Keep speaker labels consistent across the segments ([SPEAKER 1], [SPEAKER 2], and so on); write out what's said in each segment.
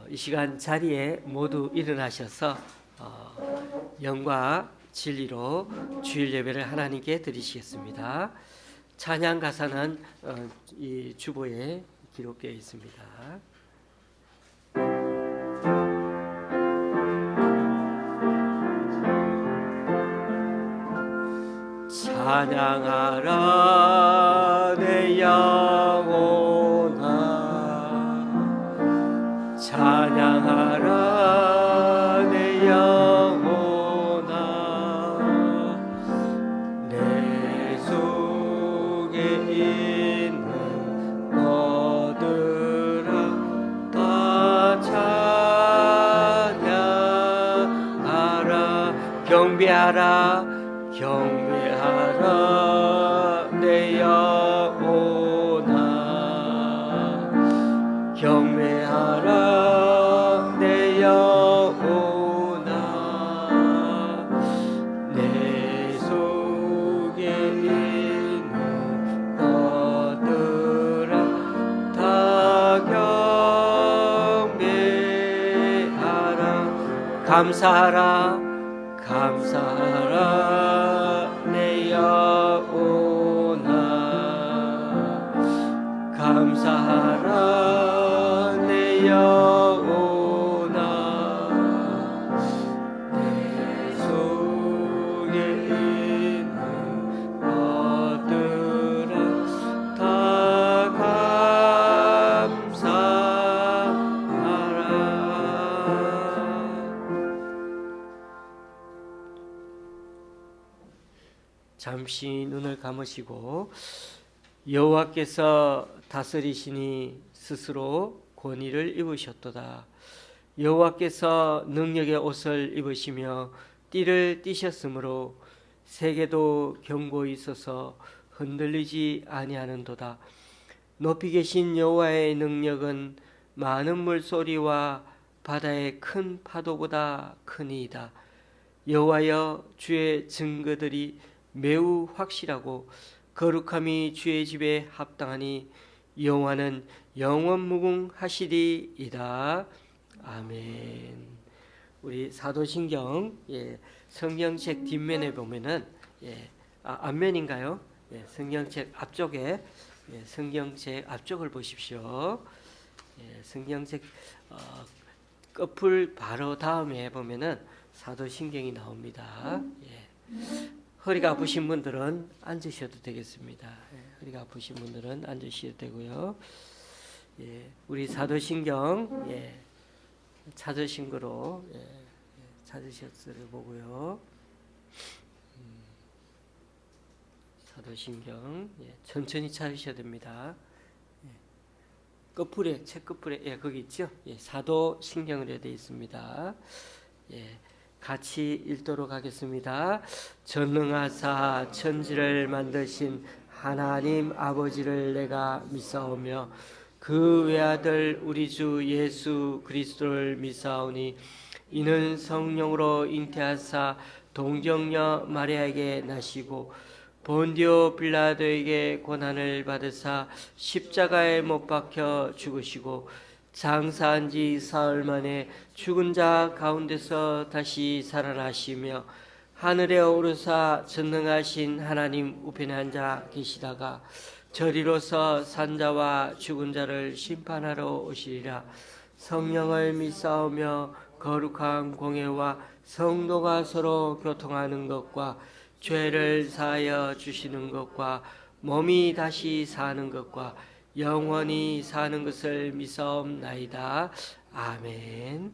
[SPEAKER 1] 이 시간 자리에 모두 일어나셔서 영과 진리로 주일 예배를 하나님께 드리시겠습니다. 찬양 가사는 이 주보에 기록되어 있습니다. 찬양하라 내 영혼아, 찬양하라 내 영혼아, 내 속에 있는 것들아 다 찬양하라. 경배하라 경배하라 내 영혼아, 경배하라 내 영혼아, 내 속에 있는 것들아 다 경배하라. 감사하라 감사하라 내 영혼아, 감사하라 내 영혼아, 내 속에 있는 것들아 다 감사하라. 잠시 눈을 감으시고 여호와께서 다스리시니 스스로 권위를 입으셨도다. 여호와께서 능력의 옷을 입으시며 띠를 띠셨으므로 세계도 견고히 서서 흔들리지 아니하는도다. 높이 계신 여호와의 능력은 많은 물소리와 바다의 큰 파도보다 크니이다. 여호와여, 주의 증거들이 매우 확실하고 거룩함이 주의 집에 합당하니 여호와는 영원무궁하시리이다. 아멘. 우리 사도신경 성경책 뒷면에 보면은 앞면인가요? 성경책 앞쪽에 성경책 앞쪽을 보십시오. 성경책 끝풀 바로 다음에 보면은 사도신경이 나옵니다. 허리가 아프신 분들은 앉으셔도 되겠습니다. 허리가 아프신 분들은 앉으셔도 되고요. 우리 사도신경 찾으신 거로 찾으셨을 보고요. 사도신경 천천히 찾으셔야 됩니다. 끝풀에 책 끝풀에 거기 있죠. 사도신경으로 되어 있습니다. 같이 읽도록 하겠습니다. 전능하사 천지를 만드신 하나님 아버지를 내가 믿사오며 그 외아들 우리 주 예수 그리스도를 믿사오니 이는 성령으로 잉태하사 동정녀 마리아에게 나시고 본디오 빌라도에게 고난을 받으사 십자가에 못 박혀 죽으시고 장사한 지 사흘 만에 죽은 자 가운데서 다시 살아나시며 하늘에 오르사 전능하신 하나님 우편에 앉아 계시다가 저리로서 산자와 죽은 자를 심판하러 오시리라. 성령을 믿사오며 거룩한 공회와 성도가 서로 교통하는 것과 죄를 사하여 주시는 것과 몸이 다시 사는 것과 영원히 사는 것을 믿사옵나이다. 아멘.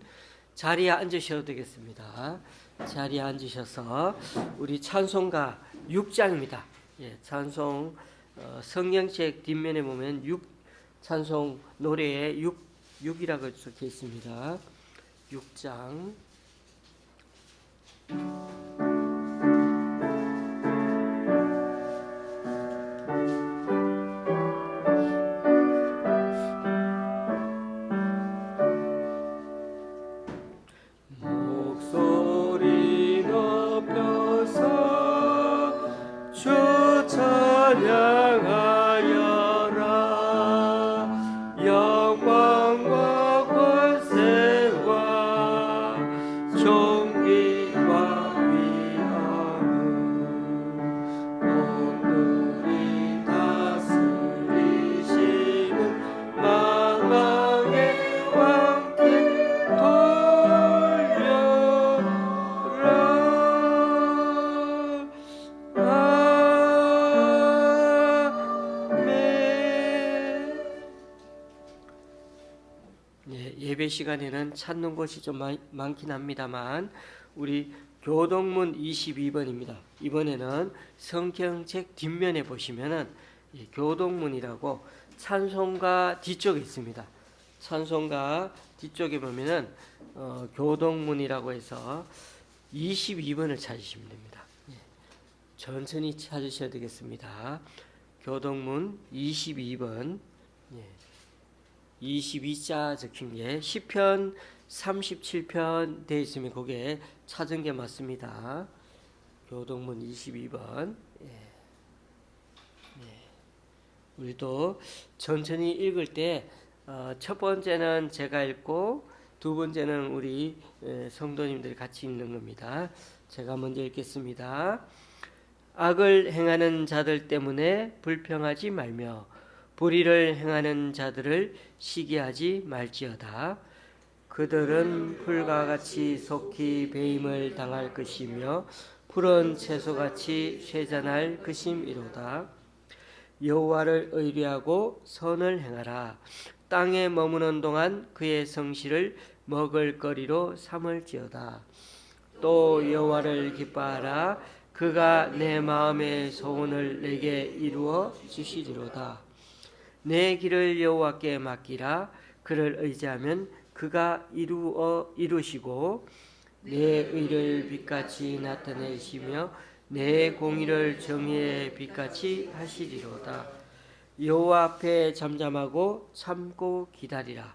[SPEAKER 1] 자리에 앉으셔도 되겠습니다. 자리에 앉으셔서 우리 찬송가 6장입니다. 찬송 성경책 뒷면에 보면 찬송 노래에 6이라고 적혀 있습니다. 6장. 찬양하여라 영광과 권세 예배 시간에는 찾는 곳이 좀 많긴 합니다만 우리 교동문 22번입니다. 이번에는 성경책 뒷면에 보시면은 교동문이라고 찬송가 뒤쪽에 있습니다. 찬송가 뒤쪽에 보면은 교동문이라고 해서 22번을 찾으시면 됩니다. 천천히 찾으셔야 되겠습니다. 교동문 22번 22자 적힌 게 시편 37편 되어 있으면 그게 찾은 게 맞습니다. 교동문 22번. 우리도 천천히 읽을 때 첫 번째는 제가 읽고 두 번째는 우리 성도님들이 같이 읽는 겁니다. 제가 먼저 읽겠습니다. 악을 행하는 자들 때문에 불평하지 말며 불의를 행하는 자들을 시기하지 말지어다. 그들은 풀과 같이 속히 배임을 당할 것이며 푸른 채소같이 쇠잔할 것임이로다. 여호와를 의뢰하고 선을 행하라. 땅에 머무는 동안 그의 성실을 먹을거리로 삼을지어다. 또 여호와를 기뻐하라. 그가 내 마음의 소원을 내게 이루어 주시리로다. 내 길을 여호와께 맡기라. 그를 의지하면 그가 이루시고 내 의를 빛같이 나타내시며 내 공의를 정의의 빛같이 하시리로다. 여호와 앞에 잠잠하고 참고 기다리라.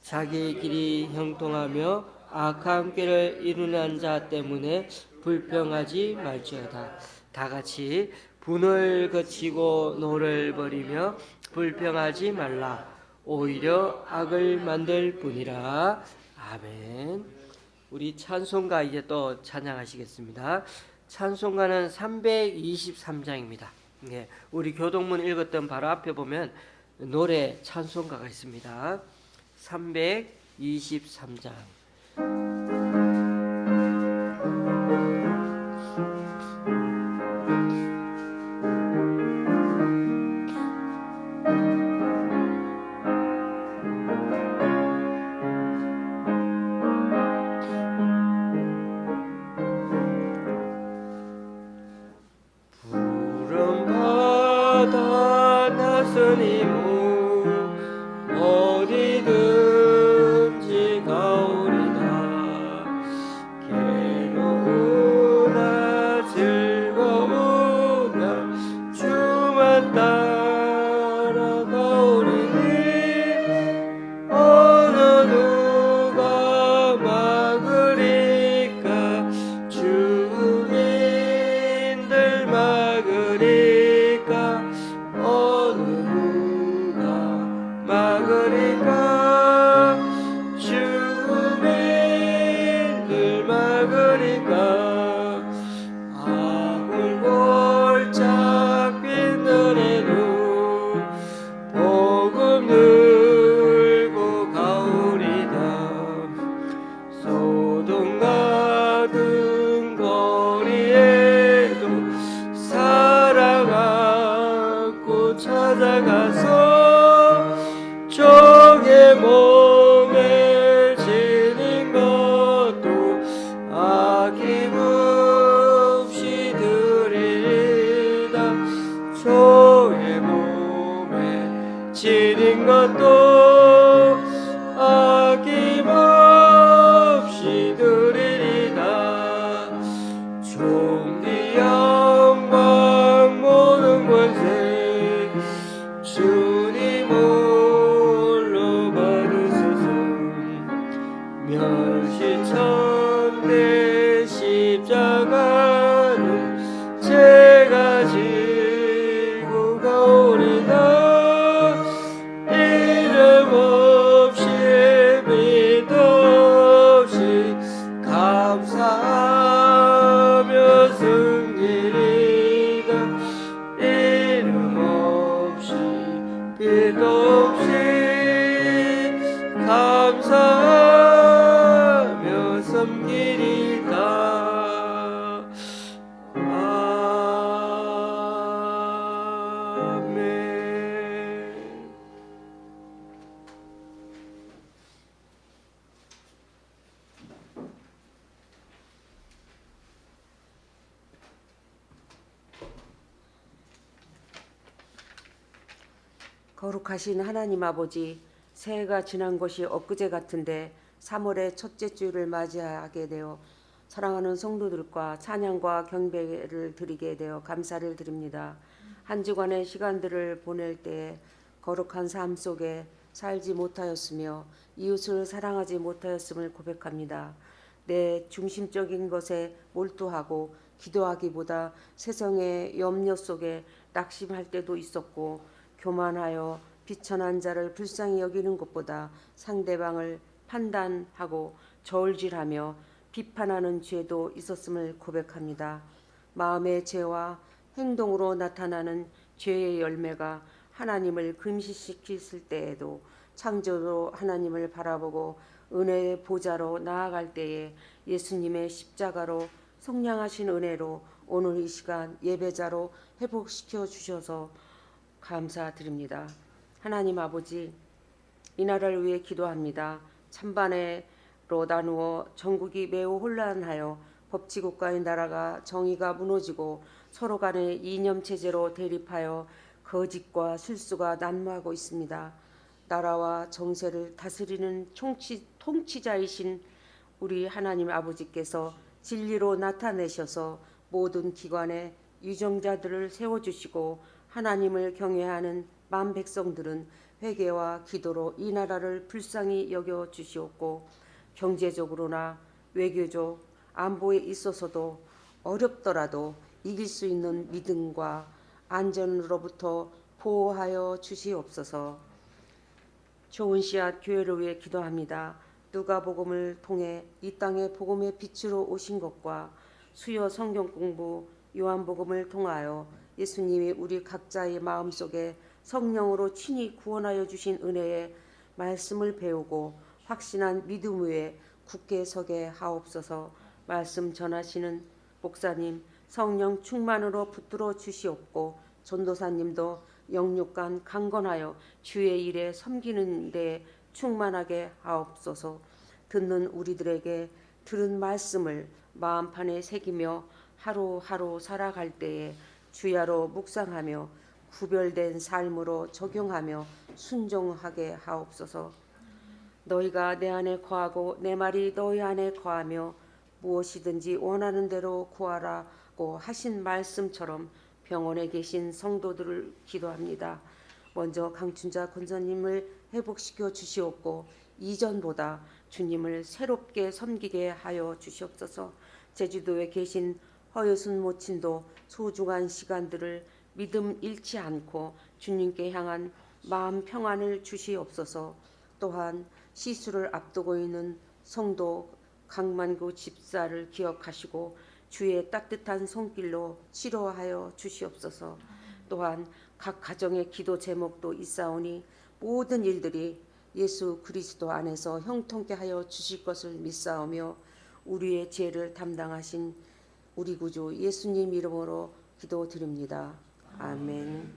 [SPEAKER 1] 자기 길이 형통하며 악한 꾀를 이루는 자 때문에 불평하지 말지어다. 다 같이 분을 거치고 노를 버리며 불평하지 말라. 오히려 악을 만들 뿐이라. 아멘. 우리 찬송가 이제 또 찬양하시겠습니다. 찬송가는 323장입니다. 우리 교동문 읽었던 바로 앞에 보면 노래 찬송가가 있습니다. 323장. 어디든지 가오리다. 괴로우나 즐거우나 주만 따라가오리니 어느 누가 막으리까. 주민들 막으리까. 어느 막으리까. 주민들 막으리까. 악을 골짝 빛너래도 복음 들고 가오리다. 소돔 같은 거리에도 사랑하고 찾아가서 종의 몸에 지닌 것도 아낌없이 드리리다. 종의 몸에 지닌 것도 아낌없이 드리리다. 종의 영광 모든 권세 주님 홀로 받으소서. 멸시천대 십자가는 제가 지고 가오리다. 이름 없이 믿 없이 감사하며 승리리다. 이름 없이 빛 없이 감사하며 섬기리다. 아멘.
[SPEAKER 2] 거룩하신 하나님 아버지, 새해가 지난 것이 엊그제 같은데 3월의 첫째 주를 맞이하게 되어 사랑하는 성도들과 찬양과 경배를 드리게 되어 감사를 드립니다. 한 주간의 시간들을 보낼 때 거룩한 삶 속에 살지 못하였으며 이웃을 사랑하지 못하였음을 고백합니다. 내 중심적인 것에 몰두하고 기도하기보다 세상의 염려 속에 낙심할 때도 있었고, 교만하여 비천한 자를 불쌍히 여기는 것보다 상대방을 판단하고 저울질하며 비판하는 죄도 있었음을 고백합니다. 마음의 죄와 행동으로 나타나는 죄의 열매가 하나님을 금시시킬 때에도 창조로 하나님을 바라보고 은혜의 보좌로 나아갈 때에 예수님의 십자가로 속량하신 은혜로 오늘 이 시간 예배자로 회복시켜 주셔서 감사드립니다. 하나님 아버지, 이 나라를 위해 기도합니다. 찬반으로 나누어 전국이 매우 혼란하여 법치국가의 나라가 정의가 무너지고 서로 간의 이념 체제로 대립하여 거짓과 실수가 난무하고 있습니다. 나라와 정세를 다스리는 통치자이신 우리 하나님 아버지께서 진리로 나타내셔서 모든 기관에 유정자들을 세워주시고 하나님을 경외하는 만 백성들은 회개와 기도로 이 나라를 불쌍히 여겨 주시옵고, 경제적으로나 외교적 안보에 있어서도 어렵더라도 이길 수 있는 믿음과 안전으로부터 보호하여 주시옵소서. 좋은 씨앗 교회를 위해 기도합니다. 누가복음을 통해 이 땅에 복음의 빛으로 오신 것과 수요 성경 공부 요한복음을 통하여 예수님이 우리 각자의 마음속에 성령으로 친히 구원하여 주신 은혜의 말씀을 배우고 확신한 믿음 위에 굳게 서게 하옵소서. 말씀 전하시는 목사님 성령 충만으로 붙들어 주시옵고, 전도사님도 영육간 강건하여 주의 일에 섬기는 데 충만하게 하옵소서. 듣는 우리들에게 들은 말씀을 마음판에 새기며 하루하루 살아갈 때에 주야로 묵상하며 구별된 삶으로 적용하며 순종하게 하옵소서. 너희가 내 안에 거하고 내 말이 너희 안에 거하며 무엇이든지 원하는 대로 구하라고 하신 말씀처럼 병원에 계신 성도들을 기도합니다. 먼저 강춘자 권사님을 회복시켜 주시옵고, 이전보다 주님을 새롭게 섬기게 하여 주시옵소서. 제주도에 계신 허여순 모친도 소중한 시간들을 믿음 잃지 않고 주님께 향한 마음 평안을 주시옵소서. 또한 시술을 앞두고 있는 성도 강만구 집사를 기억하시고 주의 따뜻한 손길로 치료하여 주시옵소서. 또한 각 가정의 기도 제목도 있사오니 모든 일들이 예수 그리스도 안에서 형통케 하여 주실 것을 믿사오며 우리의 죄를 담당하신 우리 구주 예수님 이름으로 기도드립니다. 아멘.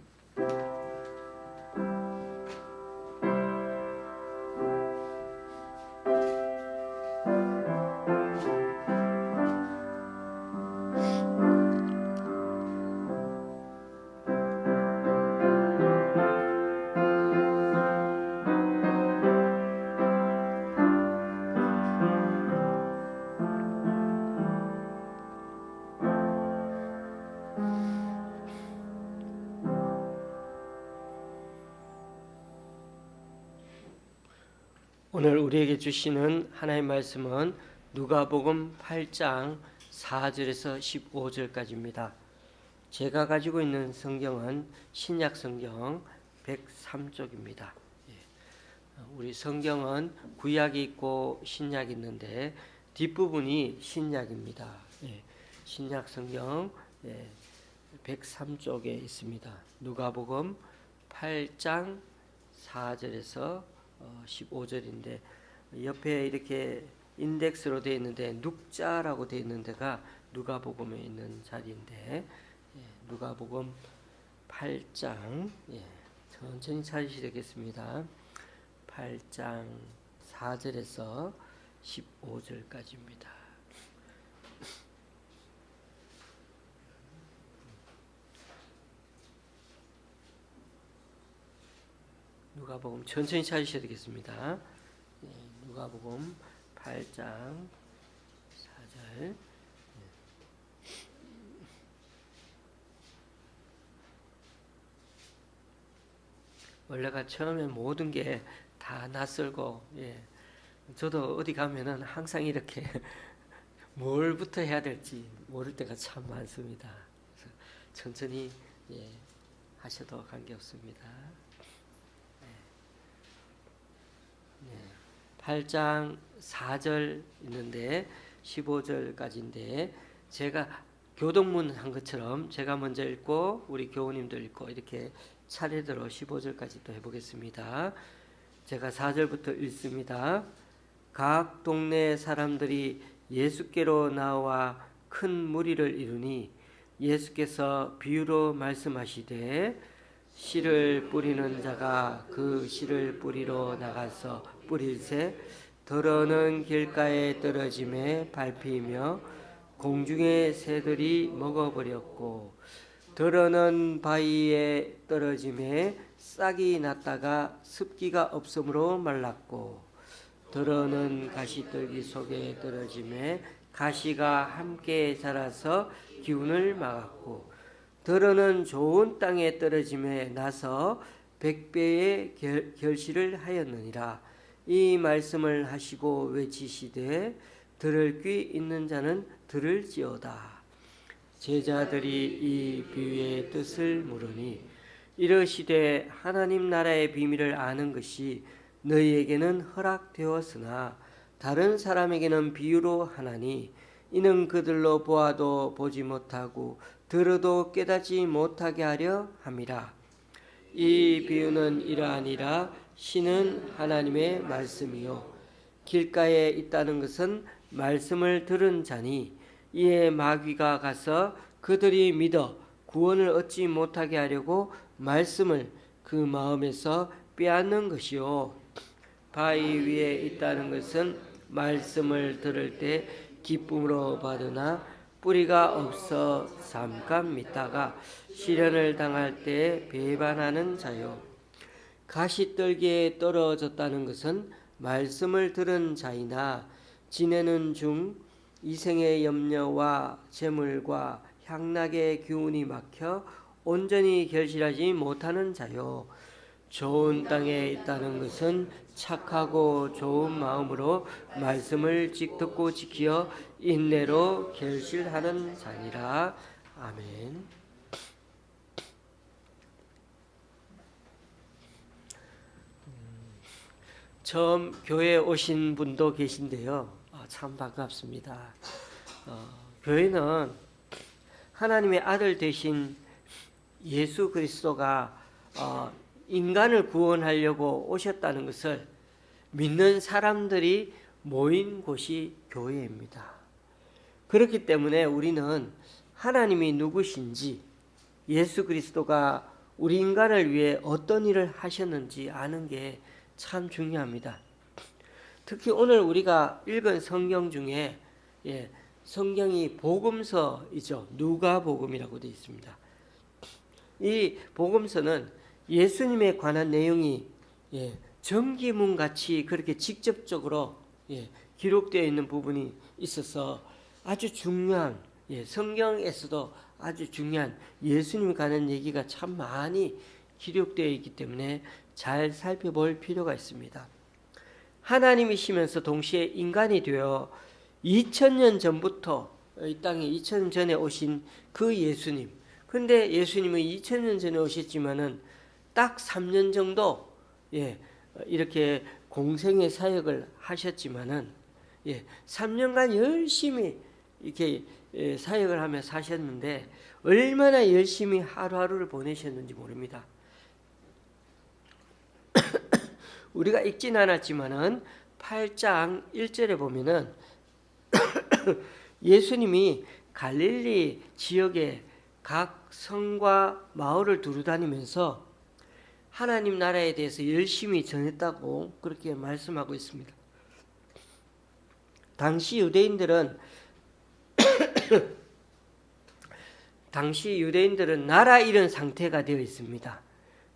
[SPEAKER 1] 오늘 우리에게 주시는 하나님의 말씀은 누가복음 8장 4절에서 15절까지입니다. 제가 가지고 있는 성경은 신약 성경 103쪽입니다. 우리 성경은 구약이 있고 신약이 있는데 뒷부분이 신약입니다. 신약 성경 103쪽에 있습니다. 누가복음 8장 4절에서 15절인데 옆에 이렇게 인덱스로 되어 있는데 눅자라고 되어 있는 데가 누가복음에 있는 자리인데, 누가복음 8장 천천히 찾으시겠습니다. 8장 4절에서 15절까지입니다. 누가복음 천천히 찾으셔야 되겠습니다. 누가복음 8장 4절. 원래가 처음에 모든 게 다 낯설고, 저도 어디 가면은 항상 이렇게 뭘부터 해야 될지 모를 때가 참 많습니다. 그래서 천천히 하셔도 관계없습니다. 8장 4절 있는데 15절까지인데 제가 교동문 한 것처럼 제가 먼저 읽고 우리 교우님도 읽고 이렇게 차례대로 15절까지 또 해보겠습니다. 제가 4절부터 읽습니다. 각 동네 사람들이 예수께로 나와 큰 무리를 이루니 예수께서 비유로 말씀하시되 씨를 뿌리는 자가 그 씨를 뿌리러 나가서 뿌릴새 더러는 길가에 떨어짐에 밟히며 공중의 새들이 먹어버렸고 더러는 바위에 떨어짐에 싹이 났다가 습기가 없으므로 말랐고 더러는 가시떨기 속에 떨어짐에 가시가 함께 자라서 기운을 막았고 더러는 좋은 땅에 떨어짐에 나서 100배의 결실을 하였느니라. 이 말씀을 하시고 외치시되 들을 귀 있는 자는 들을지어다. 제자들이 이 비유의 뜻을 물으니 이르시되 하나님 나라의 비밀을 아는 것이 너희에게는 허락되었으나 다른 사람에게는 비유로 하나니 이는 그들로 보아도 보지 못하고 들어도 깨닫지 못하게 하려 함이라. 이 비유는 이러하니라. 신은 하나님의 말씀이요 길가에 있다는 것은 말씀을 들은 자니 이에 마귀가 가서 그들이 믿어 구원을 얻지 못하게 하려고 말씀을 그 마음에서 빼앗는 것이요 바위 위에 있다는 것은 말씀을 들을 때 기쁨으로 받으나 뿌리가 없어 잠깐 믿다가 시련을 당할 때 배반하는 자요 가시떨기에 떨어졌다는 것은 말씀을 들은 자이나 지내는 중 이생의 염려와 재물과 향락의 기운이 막혀 온전히 결실하지 못하는 자요 좋은 땅에 있다는 것은 착하고 좋은 마음으로 말씀을 듣고 지키어 인내로 결실하는 자니라. 아멘. 처음 교회에 오신 분도 계신데요. 참 반갑습니다. 교회는 하나님의 아들 되신 예수 그리스도가 인간을 구원하려고 오셨다는 것을 믿는 사람들이 모인 곳이 교회입니다. 그렇기 때문에 우리는 하나님이 누구신지 예수 그리스도가 우리 인간을 위해 어떤 일을 하셨는지 아는 게 참 중요합니다. 특히 오늘 우리가 읽은 성경 중에 성경이 복음서이죠. 누가복음이라고 되어 있습니다. 이 복음서는 예수님에 관한 내용이 전기문같이 그렇게 직접적으로 기록되어 있는 부분이 있어서 아주 중요한 성경에서도 아주 중요한 예수님에 관한 얘기가 참 많이 기록되어 있기 때문에 잘 살펴볼 필요가 있습니다. 하나님이시면서 동시에 인간이 되어 2000년 전부터 이 땅에 2000년 전에 오신 그 예수님. 근데 예수님은 2000년 전에 오셨지만은 딱 3년 정도 이렇게 공생의 사역을 하셨지만은 3년간 열심히 이렇게 사역을 하며 사셨는데 얼마나 열심히 하루하루를 보내셨는지 모릅니다. 우리가 읽진 않았지만은 8장 1절에 보면은 예수님이 갈릴리 지역의 각 성과 마을을 두루다니면서 하나님 나라에 대해서 열심히 전했다고 그렇게 말씀하고 있습니다. 당시 유대인들은 나라 잃은 상태가 되어 있습니다.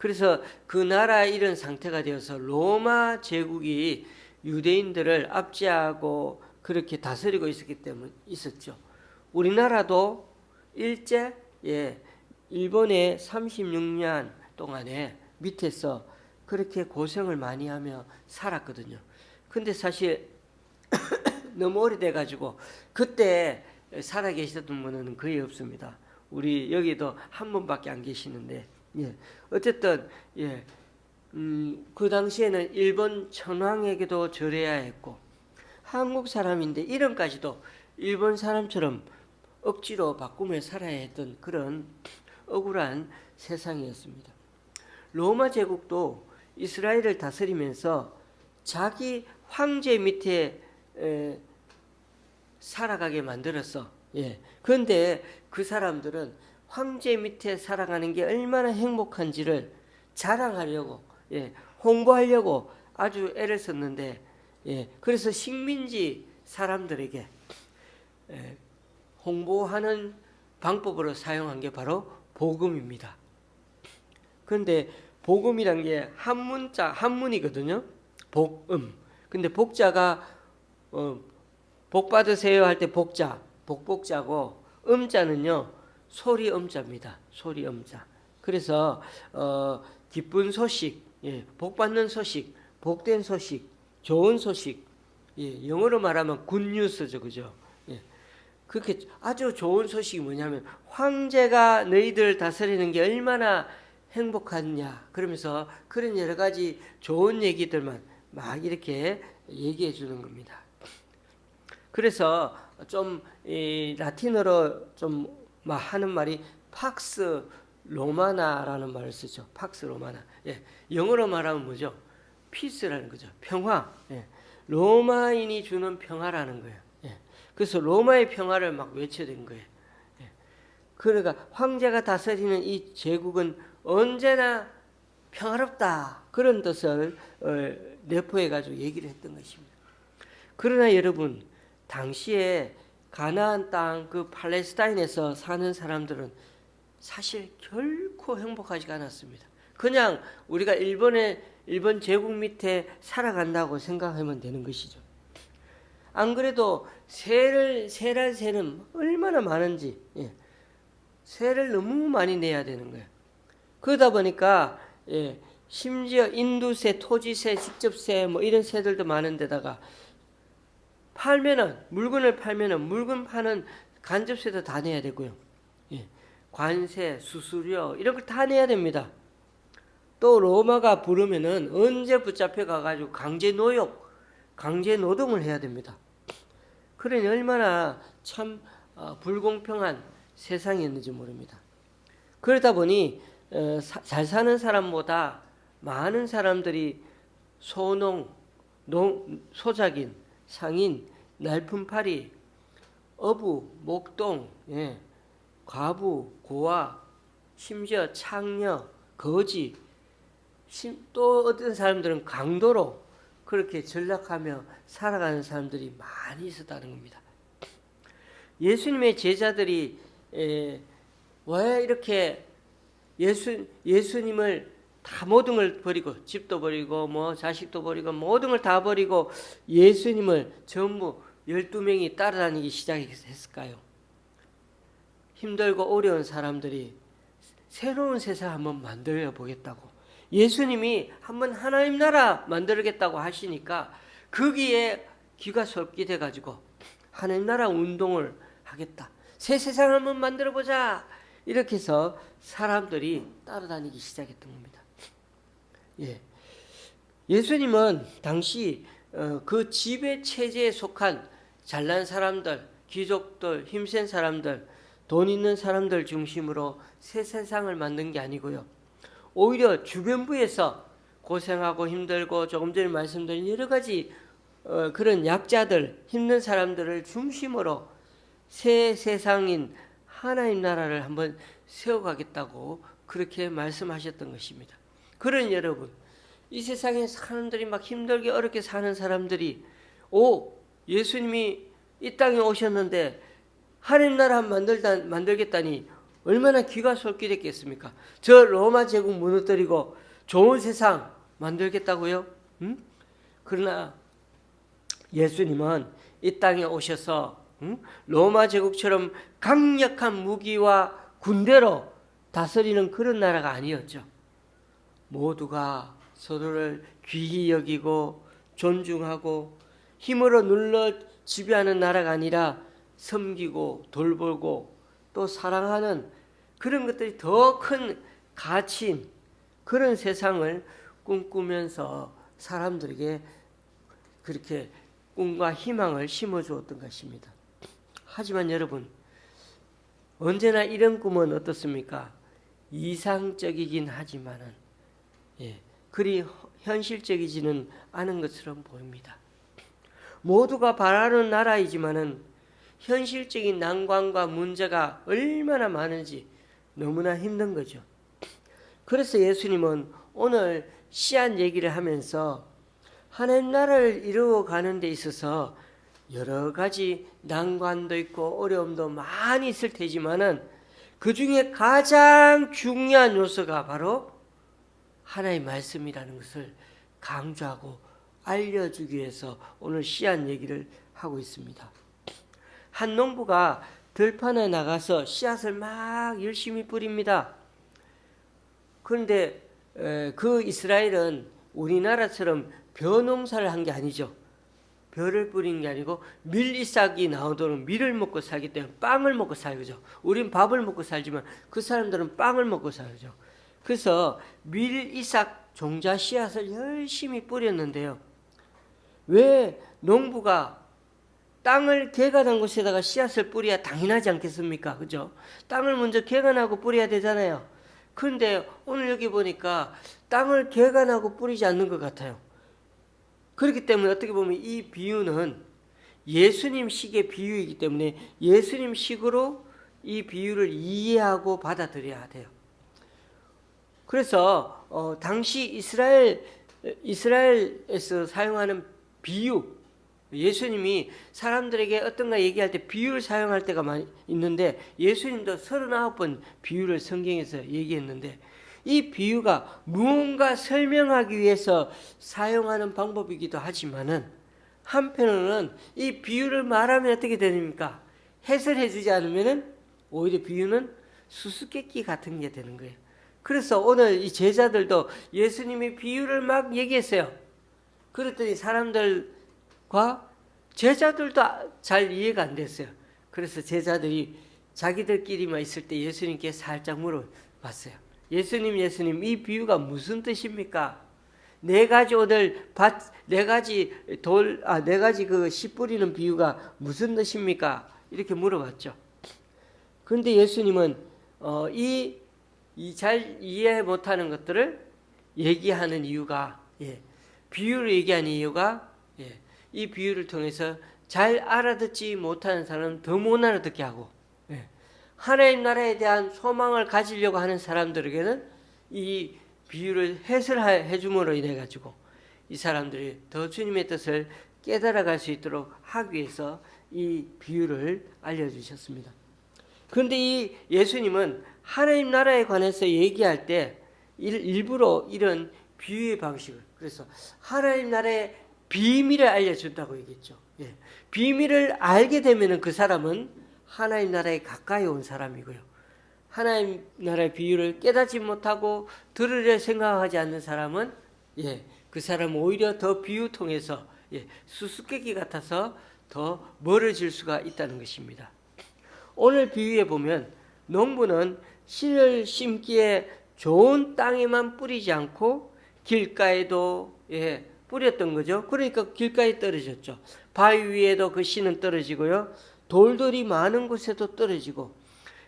[SPEAKER 1] 그래서 그 나라 이런 상태가 되어서 로마 제국이 유대인들을 압제하고 그렇게 다스리고 있었기 때문에 있었죠. 우리나라도 일제 일본의 36년 동안에 밑에서 그렇게 고생을 많이 하며 살았거든요. 근데 사실 너무 오래돼 가지고 그때 살아 계셨던 분은 거의 없습니다. 우리 여기도 한 분밖에 안 계시는데, 어쨌든 그 당시에는 일본 천황에게도 절해야 했고, 한국 사람인데 이름까지도 일본 사람처럼 억지로 바꾸며 살아야 했던 그런 억울한 세상이었습니다. 로마 제국도 이스라엘을 다스리면서 자기 황제 밑에 살아가게 만들었어. 그런데 그 사람들은 황제 밑에 살아가는 게 얼마나 행복한지를 자랑하려고, 홍보하려고 아주 애를 썼는데, 그래서 식민지 사람들에게 홍보하는 방법으로 사용한 게 바로 복음입니다. 그런데 복음이란 게 한문이거든요. 복음. 근데 복자가 복 받으세요 할 때 복자, 복자고, 음자는요 소리 음자입니다. 소리 음자. 그래서 기쁜 소식, 복 받는 소식, 복된 소식, 좋은 소식, 영어로 말하면 굿뉴스죠, 그죠? 그렇게 아주 좋은 소식이 뭐냐면 황제가 너희들 다스리는 게 얼마나 행복하냐, 그러면서 그런 여러 가지 좋은 얘기들만 막 이렇게 얘기해 주는 겁니다. 그래서 좀 라틴어로 좀 막 하는 말이 팍스 로마나라는 말을 쓰죠. 팍스 로마나. 영어로 말하면 뭐죠? 피스라는 거죠. 평화. 로마인이 주는 평화라는 거예요. 그래서 로마의 평화를 막 외쳐댄 거예요. 그러니까 황제가 다스리는 이 제국은 언제나 평화롭다, 그런 뜻을 내포해 가지고 얘기를 했던 것입니다. 그러나 여러분, 당시에 가나안 땅 그 팔레스타인에서 사는 사람들은 사실 결코 행복하지가 않았습니다. 그냥 우리가 일본 제국 밑에 살아간다고 생각하면 되는 것이죠. 안 그래도 세는 얼마나 많은지, 세를 너무 많이 내야 되는 거예요. 그러다 보니까 심지어 인두세, 토지세, 직접세 뭐 이런 세들도 많은데다가 물건을 팔면은 물건 파는 간접세도 다 내야 되고요. 관세, 수수료 이런 걸 다 내야 됩니다. 또 로마가 부르면은 언제 붙잡혀 가가지고 강제 노동을 해야 됩니다. 그러니 얼마나 참 불공평한 세상이었는지 모릅니다. 그러다 보니 잘 사는 사람보다 많은 사람들이 소농, 소작인, 상인, 날품팔이, 어부, 목동, 과부, 고아, 심지어 창녀, 거지, 또 어떤 사람들은 강도로 그렇게 전락하며 살아가는 사람들이 많이 있었다는 겁니다. 예수님의 제자들이 왜 이렇게 예수님을 다 모든 걸 버리고, 집도 버리고 뭐 자식도 버리고 모든 걸 다 버리고 예수님을 전부 12명이 따라다니기 시작했을까요? 힘들고 어려운 사람들이 새로운 세상 한번 만들어 보겠다고, 예수님이 한번 하나님 나라 만들겠다고 하시니까 거기에 귀가 솔깃 해가지고 하나님 나라 운동을 하겠다, 새 세상을 한번 만들어 보자, 이렇게 해서 사람들이 따라다니기 시작했던 겁니다. 예수님은 당시 그 지배 체제에 속한 잘난 사람들, 귀족들, 힘센 사람들, 돈 있는 사람들 중심으로 새 세상을 만든 게 아니고요, 오히려 주변부에서 고생하고 힘들고 조금 전에 말씀드린 여러 가지 그런 약자들, 힘든 사람들을 중심으로 새 세상인 하나님 나라를 한번 세워가겠다고 그렇게 말씀하셨던 것입니다. 그런 여러분, 이 세상에 사람들이 막 힘들게 어렵게 사는 사람들이 예수님이 이 땅에 오셨는데 하나님 나라 만들겠다니 얼마나 귀가 솔깃했겠습니까? 저 로마 제국 무너뜨리고 좋은 세상 만들겠다고요? 응? 그러나 예수님은 이 땅에 오셔서 로마 제국처럼 강력한 무기와 군대로 다스리는 그런 나라가 아니었죠. 모두가 서로를 귀히 여기고 존중하고 힘으로 눌러 지배하는 나라가 아니라 섬기고 돌보고 또 사랑하는 그런 것들이 더 큰 가치인 그런 세상을 꿈꾸면서 사람들에게 그렇게 꿈과 희망을 심어주었던 것입니다. 하지만 여러분, 언제나 이런 꿈은 어떻습니까? 이상적이긴 하지만은 그리 현실적이지는 않은 것처럼 보입니다. 모두가 바라는 나라이지만은 현실적인 난관과 문제가 얼마나 많은지 너무나 힘든 거죠. 그래서 예수님은 오늘 씨앗 얘기를 하면서 하나님 나라를 이루어가는 데 있어서 여러 가지 난관도 있고 어려움도 많이 있을 테지만은 그 중에 가장 중요한 요소가 바로 하나님의 말씀이라는 것을 강조하고 알려주기 위해서 오늘 씨앗 얘기를 하고 있습니다. 한 농부가 들판에 나가서 씨앗을 막 열심히 뿌립니다. 그런데 그 이스라엘은 우리나라처럼 벼 농사를 한 게 아니죠. 벼를 뿌린 게 아니고 밀이싹이 나오도록 밀을 먹고 살기 때문에 빵을 먹고 살죠. 우린 밥을 먹고 살지만 그 사람들은 빵을 먹고 살죠. 그래서 밀이싹 종자 씨앗을 열심히 뿌렸는데요. 왜 농부가 땅을 개간한 곳에다가 씨앗을 뿌려야 당연하지 않겠습니까? 그죠? 땅을 먼저 개간하고 뿌려야 되잖아요. 그런데 오늘 여기 보니까 땅을 개간하고 뿌리지 않는 것 같아요. 그렇기 때문에 어떻게 보면 이 비유는 예수님식의 비유이기 때문에 예수님식으로 이 비유를 이해하고 받아들여야 돼요. 그래서 당시 이스라엘에서 사용하는 비유, 예수님이 사람들에게 어떤가 얘기할 때 비유를 사용할 때가 많이 있는데 예수님도 39번 비유를 성경에서 얘기했는데 이 비유가 무언가 설명하기 위해서 사용하는 방법이기도 하지만은 한편으로는 이 비유를 말하면 어떻게 됩니까? 해설해 주지 않으면은 오히려 비유는 수수께끼 같은 게 되는 거예요. 그래서 오늘 이 제자들도 예수님이 비유를 막 얘기했어요. 그랬더니 사람들과 제자들도 잘 이해가 안 됐어요. 그래서 제자들이 자기들끼리만 있을 때 예수님께 살짝 물어봤어요. 예수님, 이 비유가 무슨 뜻입니까? 네 가지 그 씨 뿌리는 비유가 무슨 뜻입니까? 이렇게 물어봤죠. 그런데 예수님은 잘 이해 못하는 것들을 얘기하는 이유가 비유를 얘기하는 이유가 이 비유를 통해서 잘 알아듣지 못하는 사람은 더 못 알아듣게 하고 하나님 나라에 대한 소망을 가지려고 하는 사람들에게는 이 비유를 해설해 줌으로 인해 가지고 이 사람들이 더 주님의 뜻을 깨달아갈 수 있도록 하기 위해서 이 비유를 알려주셨습니다. 그런데 이 예수님은 하나님 나라에 관해서 얘기할 때 일부러 이런 비유의 방식을, 그래서 하나님 나라의 비밀을 알려준다고 얘기했죠. 비밀을 알게 되면 그 사람은 하나님 나라에 가까이 온 사람이고요. 하나님 나라의 비유를 깨닫지 못하고 들으려 생각하지 않는 사람은 그 사람은 오히려 더 비유 통해서 수수께끼 같아서 더 멀어질 수가 있다는 것입니다. 오늘 비유에 보면 농부는 씨를 심기에 좋은 땅에만 뿌리지 않고 길가에도 뿌렸던 거죠. 그러니까 길가에 떨어졌죠. 바위 위에도 그 씨는 떨어지고요. 돌들이 많은 곳에도 떨어지고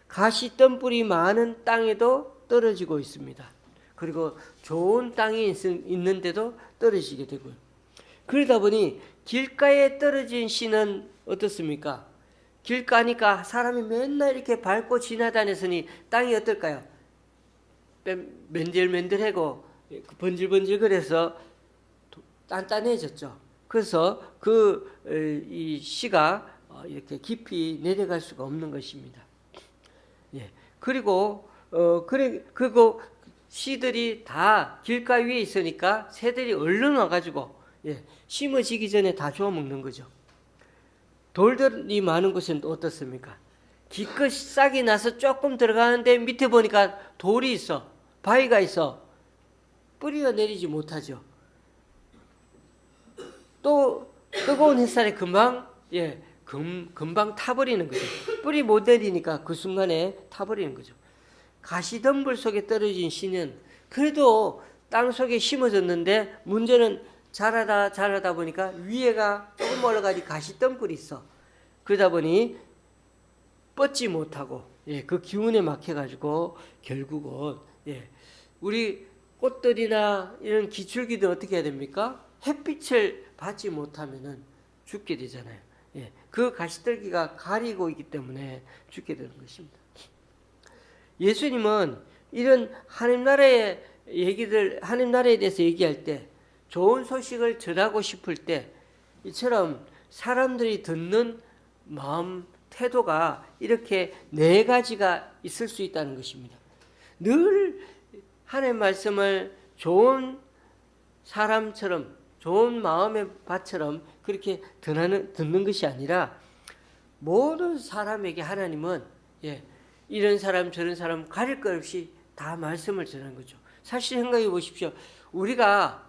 [SPEAKER 1] 가시 덤불이 많은 땅에도 떨어지고 있습니다. 그리고 좋은 땅이 있는데도 떨어지게 되고요. 그러다 보니 길가에 떨어진 씨는 어떻습니까? 길가니까 사람이 맨날 이렇게 밟고 지나다녔으니 땅이 어떨까요? 맨들맨들하고 번질번질 그래서 단단해졌죠. 그래서 이 씨가 이렇게 깊이 내려갈 수가 없는 것입니다. 그리고 그리고 씨들이 다 길가 위에 있으니까 새들이 얼른 와가지고 심어지기 전에 다 주워 먹는 거죠. 돌들이 많은 곳은 어떻습니까? 기껏 싹이 나서 조금 들어가는데 밑에 보니까 돌이 있어, 바위가 있어. 뿌리가 내리지 못하죠. 또 뜨거운 햇살에 금방 타버리는 거죠. 뿌리 못 내리니까 그 순간에 타버리는 거죠. 가시덤불 속에 떨어진 씨는 그래도 땅 속에 심어졌는데 문제는 자라다 보니까 위에가 조금 올라가니 가시덤불이 있어. 그러다 보니 뻗지 못하고 그 기운에 막혀가지고 결국은 우리 꽃들이나 이런 기출기들 어떻게 해야 됩니까? 햇빛을 받지 못하면은 죽게 되잖아요. 그 가시떨기가 가리고 있기 때문에 죽게 되는 것입니다. 예수님은 이런 하나님 나라의 얘기들, 하나님 나라에 대해서 얘기할 때, 좋은 소식을 전하고 싶을 때 이처럼 사람들이 듣는 마음, 태도가 이렇게 네 가지가 있을 수 있다는 것입니다. 늘 하나님의 말씀을 좋은 사람처럼, 좋은 마음의 밭처럼 그렇게 듣는 것이 아니라 모든 사람에게 하나님은 이런 사람 저런 사람 가릴 것 없이 다 말씀을 전하는 거죠. 사실 생각해 보십시오. 우리가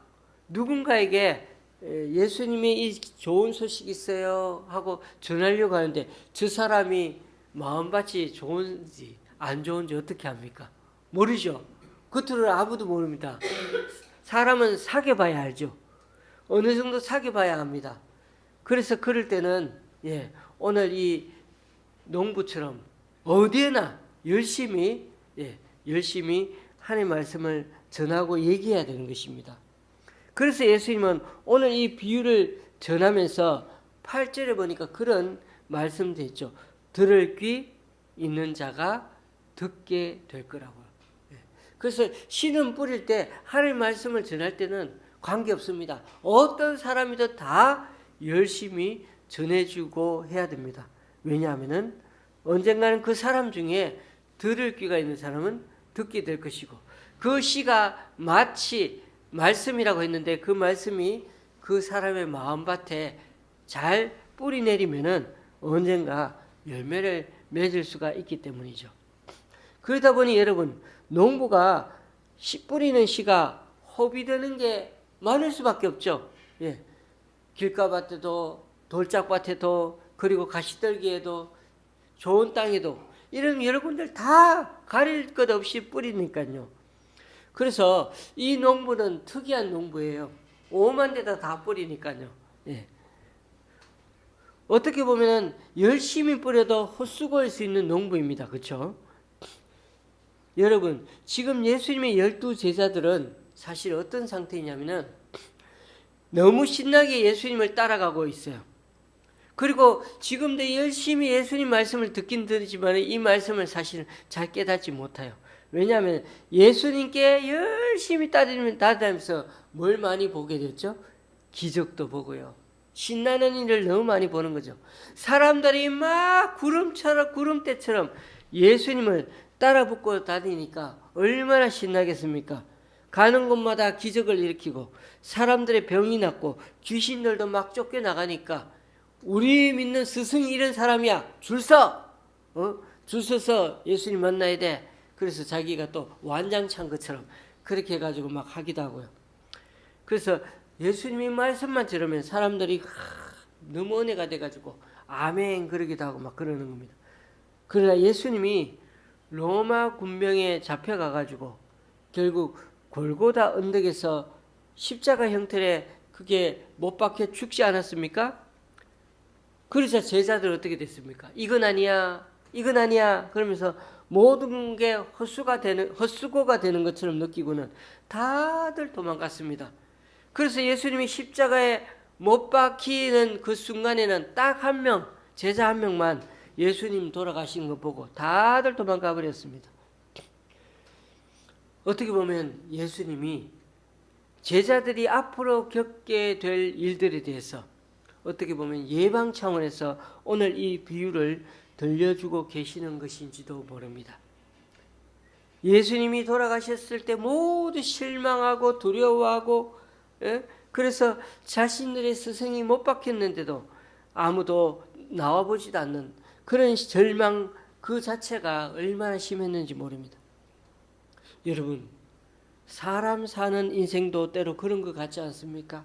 [SPEAKER 1] 누군가에게 예수님이 이 좋은 소식이 있어요 하고 전하려고 하는데 저 사람이 마음밭이 좋은지 안 좋은지 어떻게 합니까? 모르죠. 겉으로는 아무도 모릅니다. 사람은 사귀어봐야 알죠. 어느 정도 사귀어봐야 합니다. 그래서 그럴 때는 오늘 이 농부처럼 어디에나 열심히 하나님의 말씀을 전하고 얘기해야 되는 것입니다. 그래서 예수님은 오늘 이 비유를 전하면서 8절에 보니까 그런 말씀도 했죠. 들을 귀 있는 자가 듣게 될 거라고요. 그래서 씨는 뿌릴 때 하나님의 말씀을 전할 때는 관계없습니다. 어떤 사람이든 다 열심히 전해주고 해야 됩니다. 왜냐하면은 언젠가는 그 사람 중에 들을 귀가 있는 사람은 듣게 될 것이고 그 씨가 마치 말씀이라고 했는데 그 말씀이 그 사람의 마음밭에 잘 뿌리 내리면은 언젠가 열매를 맺을 수가 있기 때문이죠. 그러다 보니 여러분 농부가 씨 뿌리는 씨가 허비되는 게 많을 수밖에 없죠. 길가밭에도 돌짝밭에도 그리고 가시떨기에도 좋은 땅에도 이런 여러 군데를 다 가릴 것 없이 뿌리니까요. 그래서 이 농부는 특이한 농부예요. 오만 데다 다 뿌리니까요. 어떻게 보면 열심히 뿌려도 헛수고할 수 있는 농부입니다. 그렇죠? 여러분 지금 예수님의 12제자들은 사실 어떤 상태냐면은 너무 신나게 예수님을 따라가고 있어요. 그리고 지금도 열심히 예수님 말씀을 듣긴 듣지만 이 말씀을 사실 잘 깨닫지 못해요. 왜냐하면 예수님께 열심히 따라다니면서 뭘 많이 보게 됐죠? 기적도 보고요. 신나는 일을 너무 많이 보는 거죠. 사람들이 막 구름대처럼 예수님을 따라 붙고 다니니까 얼마나 신나겠습니까? 가는 곳마다 기적을 일으키고 사람들의 병이 낫고 귀신들도 막 쫓겨나가니까 우리 믿는 스승이 이런 사람이야. 줄 서서 예수님 만나야 돼. 그래서 자기가 또 완장찬 것처럼 그렇게 해가지고 막 하기도 하고요. 그래서 예수님의 말씀만 들으면 사람들이 너무 은혜가 돼가지고 아멘 그러기도 하고 막 그러는 겁니다. 그러나 예수님이 로마 군병에 잡혀가가지고 결국 골고다 언덕에서 십자가 형태의 그게 못 박혀 죽지 않았습니까? 그래서 제자들 어떻게 됐습니까? 이건 아니야 그러면서 모든 게 헛수고가 되는 것처럼 느끼고는 다들 도망갔습니다. 그래서 예수님이 십자가에 못 박히는 그 순간에는 딱 한 명, 제자 한 명만 예수님 돌아가신 거 보고 다들 도망가 버렸습니다. 어떻게 보면 예수님이 제자들이 앞으로 겪게 될 일들에 대해서 어떻게 보면 예방 차원에서 오늘 이 비유를 들려주고 계시는 것인지도 모릅니다. 예수님이 돌아가셨을 때 모두 실망하고 두려워하고, 예? 그래서 자신들의 스승이 못 박혔는데도 아무도 나와보지도 않는 그런 절망 그 자체가 얼마나 심했는지 모릅니다. 여러분, 사람 사는 인생도 때로 그런 것 같지 않습니까?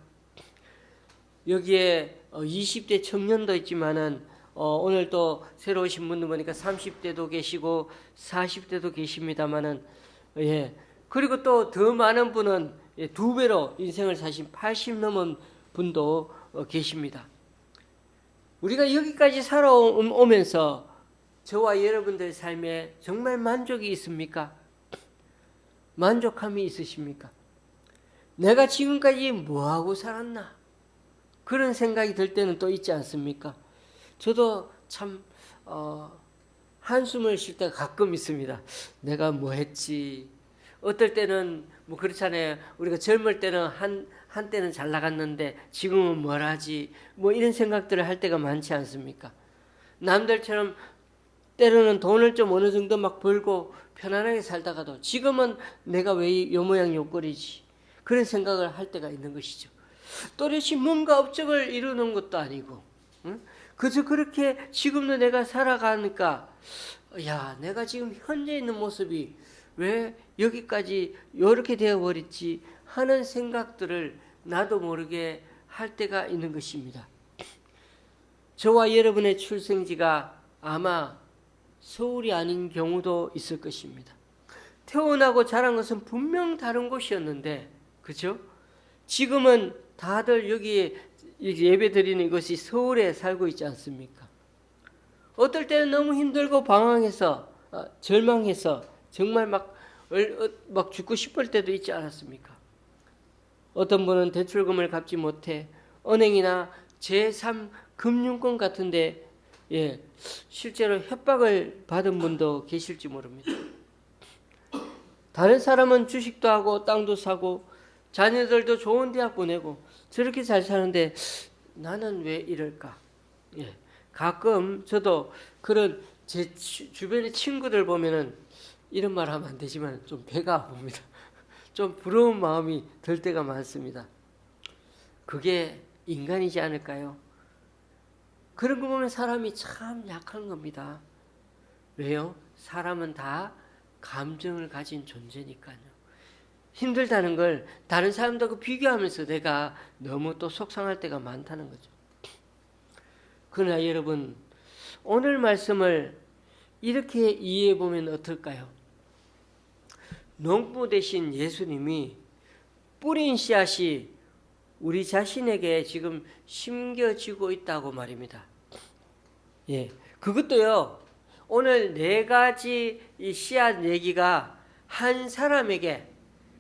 [SPEAKER 1] 여기에 20대 청년도 있지만은 오늘 또 새로 오신 분들 보니까 30대도 계시고 40대도 계십니다만은, 예. 그리고 또 더 많은 분은 2배로 인생을 사신 80 넘은 분도 계십니다. 우리가 여기까지 살아오면서 저와 여러분들 삶에 정말 만족이 있습니까? 만족함이 있으십니까? 내가 지금까지 뭐하고 살았나? 그런 생각이 들 때는 또 있지 않습니까? 저도 참 한숨을 쉴 때가 가끔 있습니다. 내가 뭐 했지? 어떨 때는 뭐 그렇잖아요. 우리가 젊을 때는 한때는 잘 나갔는데 지금은 뭘 하지? 뭐 이런 생각들을 할 때가 많지 않습니까? 남들처럼 때로는 돈을 좀 어느 정도 막 벌고 편안하게 살다가도 지금은 내가 왜 요 모양 요 꼴이지? 그런 생각을 할 때가 있는 것이죠. 또렷이 뭔가 업적을 이루는 것도 아니고, 응? 그저 그렇게 지금도 내가 살아가니까, 야, 내가 지금 현재 있는 모습이 왜 여기까지 이렇게 되어버렸지 하는 생각들을 나도 모르게 할 때가 있는 것입니다. 저와 여러분의 출생지가 아마 서울이 아닌 경우도 있을 것입니다. 태어나고 자란 것은 분명 다른 곳이었는데, 그죠? 지금은 다들 여기 예배 드리는 이것이 서울에 살고 있지 않습니까? 어떨 때는 너무 힘들고 방황해서, 절망해서 정말 막 죽고 싶을 때도 있지 않았습니까? 어떤 분은 대출금을 갚지 못해 은행이나 제3 금융권 같은데, 예, 실제로 협박을 받은 분도 계실지 모릅니다. 다른 사람은 주식도 하고 땅도 사고 자녀들도 좋은 대학 보내고 저렇게 잘 사는데 나는 왜 이럴까? 예, 가끔 저도 그런 제 주변의 친구들 보면은 이런 말 하면 안 되지만 좀 배가 아픕니다. 좀 부러운 마음이 들 때가 많습니다. 그게 인간이지 않을까요? 그런 거 보면 사람이 참 약한 겁니다. 왜요? 사람은 다 감정을 가진 존재니까요. 힘들다는 걸 다른 사람들하고 비교하면서 내가 너무 또 속상할 때가 많다는 거죠. 그러나 여러분, 오늘 말씀을 이렇게 이해해 보면 어떨까요? 농부 대신 예수님이 뿌린 씨앗이 우리 자신에게 지금 심겨지고 있다고 말입니다. 예, 그것도요. 오늘 4가지 이 씨앗 얘기가 한 사람에게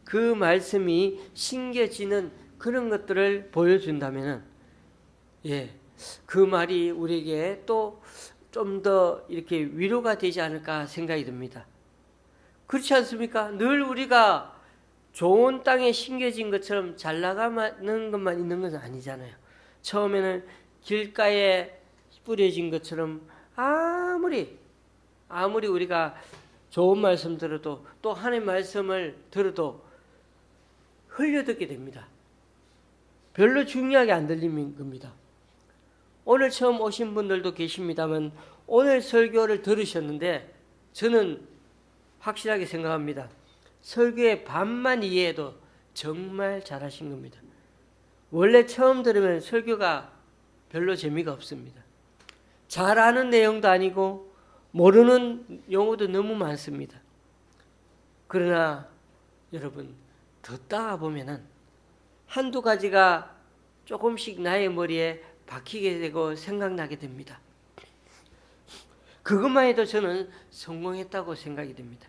[SPEAKER 1] 그 말씀이 심겨지는 그런 것들을 보여준다면은, 예, 그 말이 우리에게 또 좀 더 이렇게 위로가 되지 않을까 생각이 듭니다. 그렇지 않습니까? 늘 우리가 좋은 땅에 심겨진 것처럼 잘 나가는 것만 있는 것은 아니잖아요. 처음에는 길가에 뿌려진 것처럼 아무리 우리가 좋은 말씀 들어도 또 하나님의 말씀을 들어도 흘려듣게 됩니다. 별로 중요하게 안 들리는 겁니다. 오늘 처음 오신 분들도 계십니다만 오늘 설교를 들으셨는데 저는 확실하게 생각합니다. 설교의 반만 이해해도 정말 잘하신 겁니다. 원래 처음 들으면 설교가 별로 재미가 없습니다. 잘 아는 내용도 아니고 모르는 용어도 너무 많습니다. 그러나 여러분 듣다가 보면은 한두 가지가 조금씩 나의 머리에 박히게 되고 생각나게 됩니다. 그것만 해도 저는 성공했다고 생각이 됩니다.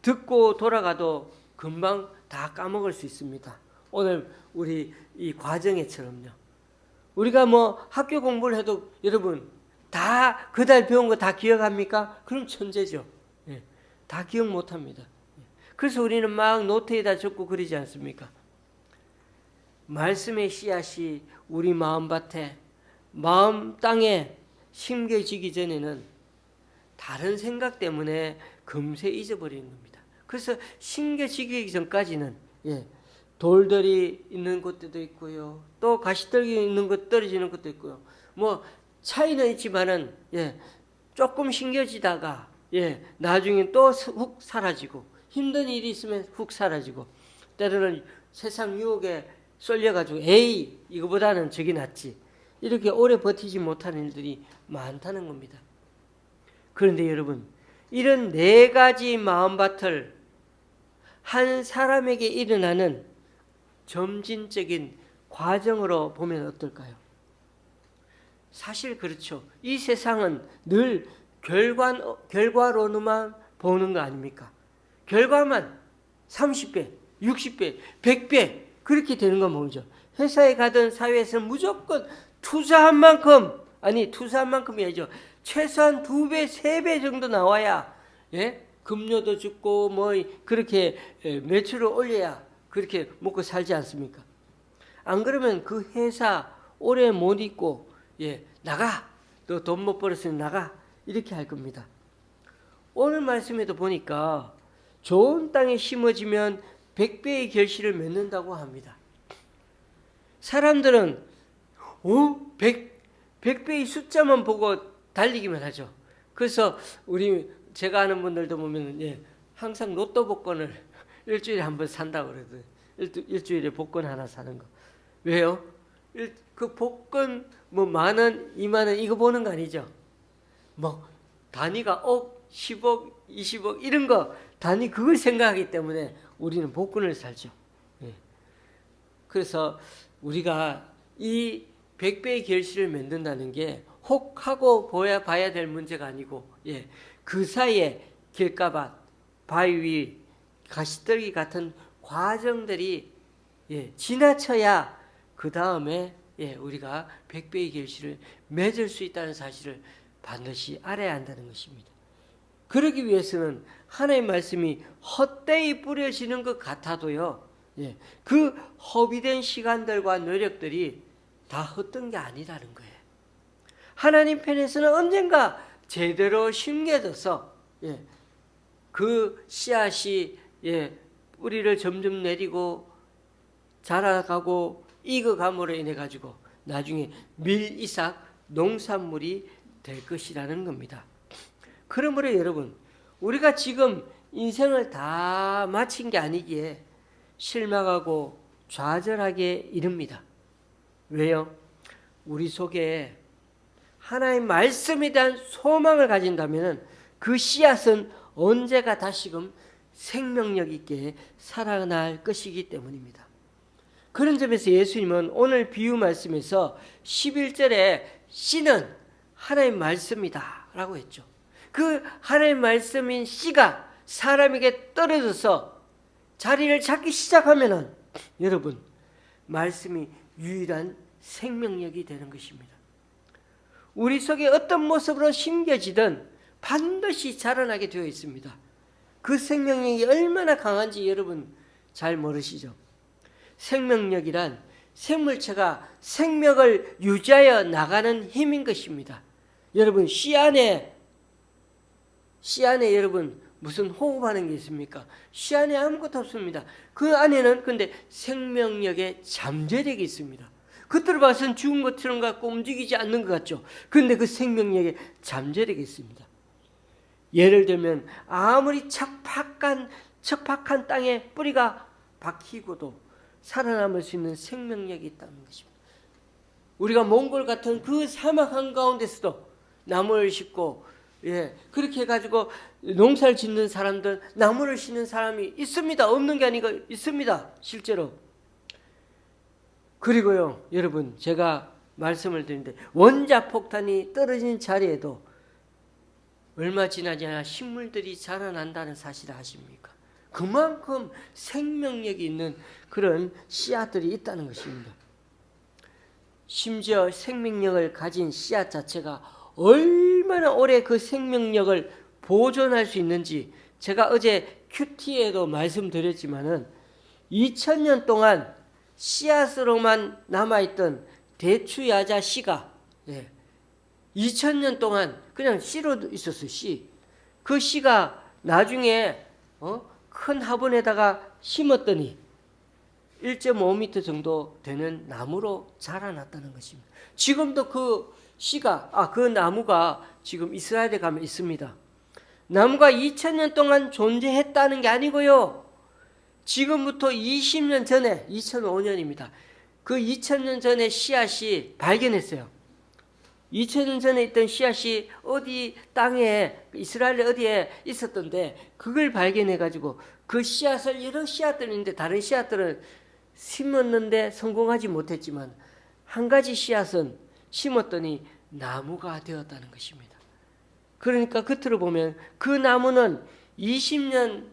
[SPEAKER 1] 듣고 돌아가도 금방 다 까먹을 수 있습니다. 오늘 우리 이 과정에처럼요. 우리가 뭐 학교 공부를 해도 여러분 다 그달 배운 거 다 기억합니까? 그럼 천재죠. 예, 다 기억 못합니다. 그래서 우리는 막 노트에다 적고 그러지 않습니까? 말씀의 씨앗이 우리 마음밭에 마음 땅에 심겨지기 전에는 다른 생각 때문에 금세 잊어버리는 겁니다. 그래서 신겨지기 전까지는 돌들이 있는 곳도 있고요. 또 가시떨기 있는 곳 떨어지는 것도 있고요. 뭐 차이는 있지만은 조금 신겨지다가 나중에 또 훅 사라지고 힘든 일이 있으면 훅 사라지고 때로는 세상 유혹에 쏠려가지고 에이 이거보다는 저기 낫지 이렇게 오래 버티지 못하는 일들이 많다는 겁니다. 그런데 여러분 이런 네 가지 마음밭을 한 사람에게 일어나는 점진적인 과정으로 보면 어떨까요? 사실 그렇죠. 이 세상은 늘 결과로만 보는 거 아닙니까? 결과만 30배, 60배, 100배 그렇게 되는 건 뭐죠? 회사에 가든 사회에서는 무조건 투자한 만큼이 아니죠. 최소한 2배, 3배 정도 나와야 급료도 죽고 뭐 그렇게 매출을 올려야 그렇게 먹고 살지 않습니까? 안 그러면 그 회사 오래 못 있고 나가 너 돈 못 벌었으니 나가 이렇게 할 겁니다. 오늘 말씀에도 보니까 좋은 땅에 심어지면 100배의 결실을 맺는다고 합니다. 사람들은 100배의 숫자만 보고 달리기만 하죠. 그래서 제가 아는 분들도 보면 항상 로또 복권을 일주일에 한 번 산다고 그러거든요. 일주일에 복권 하나 사는 거. 왜요? 그 복권 뭐 10,000원, 20,000원 이거 보는 거 아니죠. 뭐 단위가 억, 10억, 20억 이런 거 단위 그걸 생각하기 때문에 우리는 복권을 살죠. 그래서 우리가 이 100배의 결실을 맺는다는 게 혹하고 봐야 될 문제가 아니고 그 사이에 길가밭, 바위 위, 가시떨기 같은 과정들이 지나쳐야 그 다음에 우리가 100배의 결실을 맺을 수 있다는 사실을 반드시 알아야 한다는 것입니다. 그러기 위해서는 하나님의 말씀이 헛되이 뿌려지는 것 같아도요. 그 허비된 시간들과 노력들이 다 헛된 게 아니라는 거예요. 하나님 편에서는 언젠가 제대로 심겨져서 그 씨앗이 뿌리를 점점 내리고 자라가고 익어감으로 인해 가지고 나중에 밀이삭 농산물이 될 것이라는 겁니다. 그러므로 여러분 우리가 지금 인생을 다 마친 게 아니기에 실망하고 좌절하게 이릅니다. 왜요? 우리 속에 하나님의 말씀에 대한 소망을 가진다면 그 씨앗은 언제가 다시금 생명력 있게 살아날 것이기 때문입니다. 그런 점에서 예수님은 오늘 비유 말씀에서 11절에 씨는 하나님의 말씀이다 라고 했죠. 그 하나님의 말씀인 씨가 사람에게 떨어져서 자리를 잡기 시작하면은 여러분 말씀이 유일한 생명력이 되는 것입니다. 우리 속에 어떤 모습으로 심겨지든 반드시 자라나게 되어 있습니다. 그 생명력이 얼마나 강한지 여러분 잘 모르시죠? 생명력이란 생물체가 생명을 유지하여 나가는 힘인 것입니다. 여러분 씨 안에 여러분 무슨 호흡하는 게 있습니까? 씨 안에 아무것도 없습니다. 그 안에는 근데 생명력의 잠재력이 있습니다. 겉으로 봐서는 죽은 것처럼 같고 움직이지 않는 것 같죠. 그런데 그 생명력의 잠재력이 있습니다. 예를 들면 아무리 척박한 땅에 뿌리가 박히고도 살아남을 수 있는 생명력이 있다는 것입니다. 우리가 몽골 같은 그 사막 한가운데서도 나무를 심고 그렇게 해가지고 농사를 짓는 사람들, 나무를 심는 사람이 있습니다. 없는 게 아니고 있습니다. 실제로. 그리고요 여러분 제가 말씀을 드리는데 원자폭탄이 떨어진 자리에도 얼마 지나지 않아 식물들이 자라난다는 사실을 아십니까? 그만큼 생명력이 있는 그런 씨앗들이 있다는 것입니다. 심지어 생명력을 가진 씨앗 자체가 얼마나 오래 그 생명력을 보존할 수 있는지 제가 어제 큐티에도 말씀드렸지만은 2000년 동안 씨앗으로만 남아있던 대추야자 씨가 2000년 동안 그냥 씨로 있었어요. 씨. 그 씨가 나중에 큰 화분에다가 심었더니 1.5m 정도 되는 나무로 자라났다는 것입니다. 지금도 그 씨가 그 나무가 지금 이스라엘에 가면 있습니다. 나무가 2000년 동안 존재했다는 게 아니고요. 지금부터 20년 전에 2005년입니다. 그 2000년 전에 씨앗이 발견했어요. 2000년 전에 있던 씨앗이 어디 땅에 이스라엘 어디에 있었던데 그걸 발견해 가지고 그 씨앗을 여러 씨앗들이 있는데 다른 씨앗들은 심었는데 성공하지 못했지만 한 가지 씨앗은 심었더니 나무가 되었다는 것입니다. 그러니까 겉으로 보면 그 나무는 20년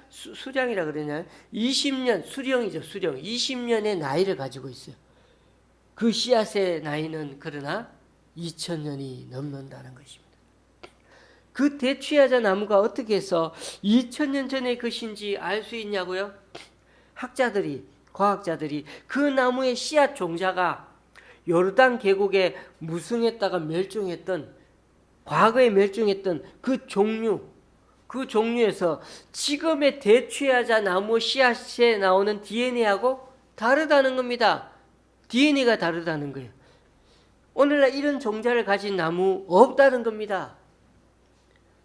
[SPEAKER 1] 수량이라 그러냐? 20년 수령이죠, 수령. 20년의 나이를 가지고 있어요. 그 씨앗의 나이는 그러나 2000년이 넘는다는 것입니다. 그 대추야자 나무가 어떻게 해서 2000년 전의 것인지 알 수 있냐고요? 학자들이, 과학자들이 그 나무의 씨앗 종자가 요르단 계곡에 무성했다가 멸종했던, 과거에 멸종했던 그 종류에서 지금의 대추야자 나무 씨앗에 나오는 DNA하고 다르다는 겁니다. DNA가 다르다는 거예요. 오늘날 이런 종자를 가진 나무 없다는 겁니다.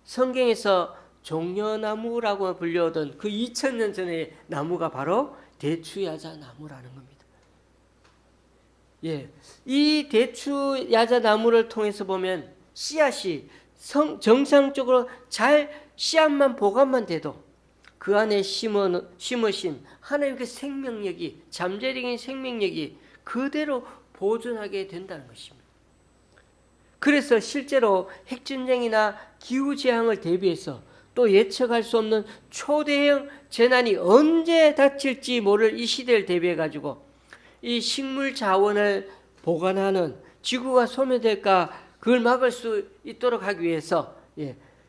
[SPEAKER 1] 성경에서 종려나무라고 불려오던 그 2000년 전의 나무가 바로 대추야자 나무라는 겁니다. 예, 이 대추야자 나무를 통해서 보면 씨앗이 정상적으로 잘 씨앗만 보관만 돼도 그 안에 심으신 하나님의 생명력이, 잠재적인 생명력이 그대로 보존하게 된다는 것입니다. 그래서 실제로 핵전쟁이나 기후재앙을 대비해서 또 예측할 수 없는 초대형 재난이 언제 닥칠지 모를 이 시대를 대비해 가지고 이 식물 자원을 보관하는, 지구가 소멸될까 그걸 막을 수 있도록 하기 위해서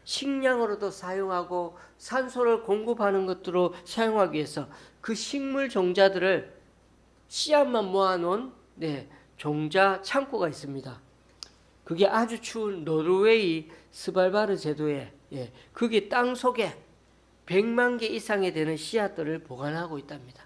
[SPEAKER 1] 식량으로도 사용하고 산소를 공급하는 것으로 사용하기 위해서 그 식물 종자들을 씨앗만 모아놓은 종자 창고가 있습니다. 그게 아주 추운 노르웨이 스발바르 제도에 그게 땅 속에 100만 개 이상에 되는 씨앗들을 보관하고 있답니다.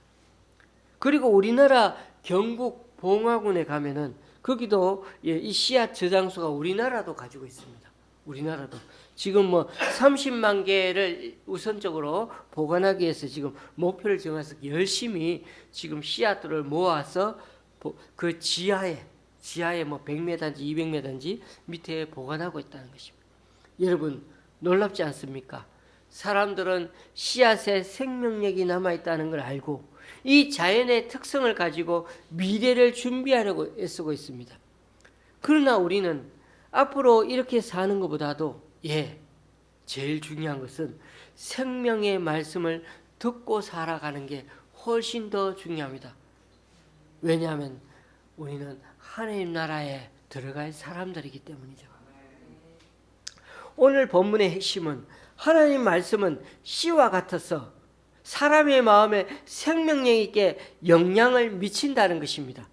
[SPEAKER 1] 그리고 우리나라 경북 봉화군에 가면은 거기도 이 씨앗 저장소가 우리나라도 가지고 있습니다. 우리나라도 지금 30만 개를 우선적으로 보관하기 위해서 지금 목표를 정해서 열심히 지금 씨앗들을 모아서 그 지하에 100m인지 200m인지 밑에 보관하고 있다는 것입니다. 여러분 놀랍지 않습니까? 사람들은 씨앗에 생명력이 남아있다는 걸 알고 이 자연의 특성을 가지고 미래를 준비하려고 애쓰고 있습니다. 그러나 우리는 앞으로 이렇게 사는 것보다도 제일 중요한 것은 생명의 말씀을 듣고 살아가는 게 훨씬 더 중요합니다. 왜냐하면 우리는 하나님 나라에 들어갈 사람들이기 때문이죠. 오늘 본문의 핵심은 하나님 말씀은 씨와 같아서 사람의 마음에 생명력 있게 영향을 미친다는 것입니다.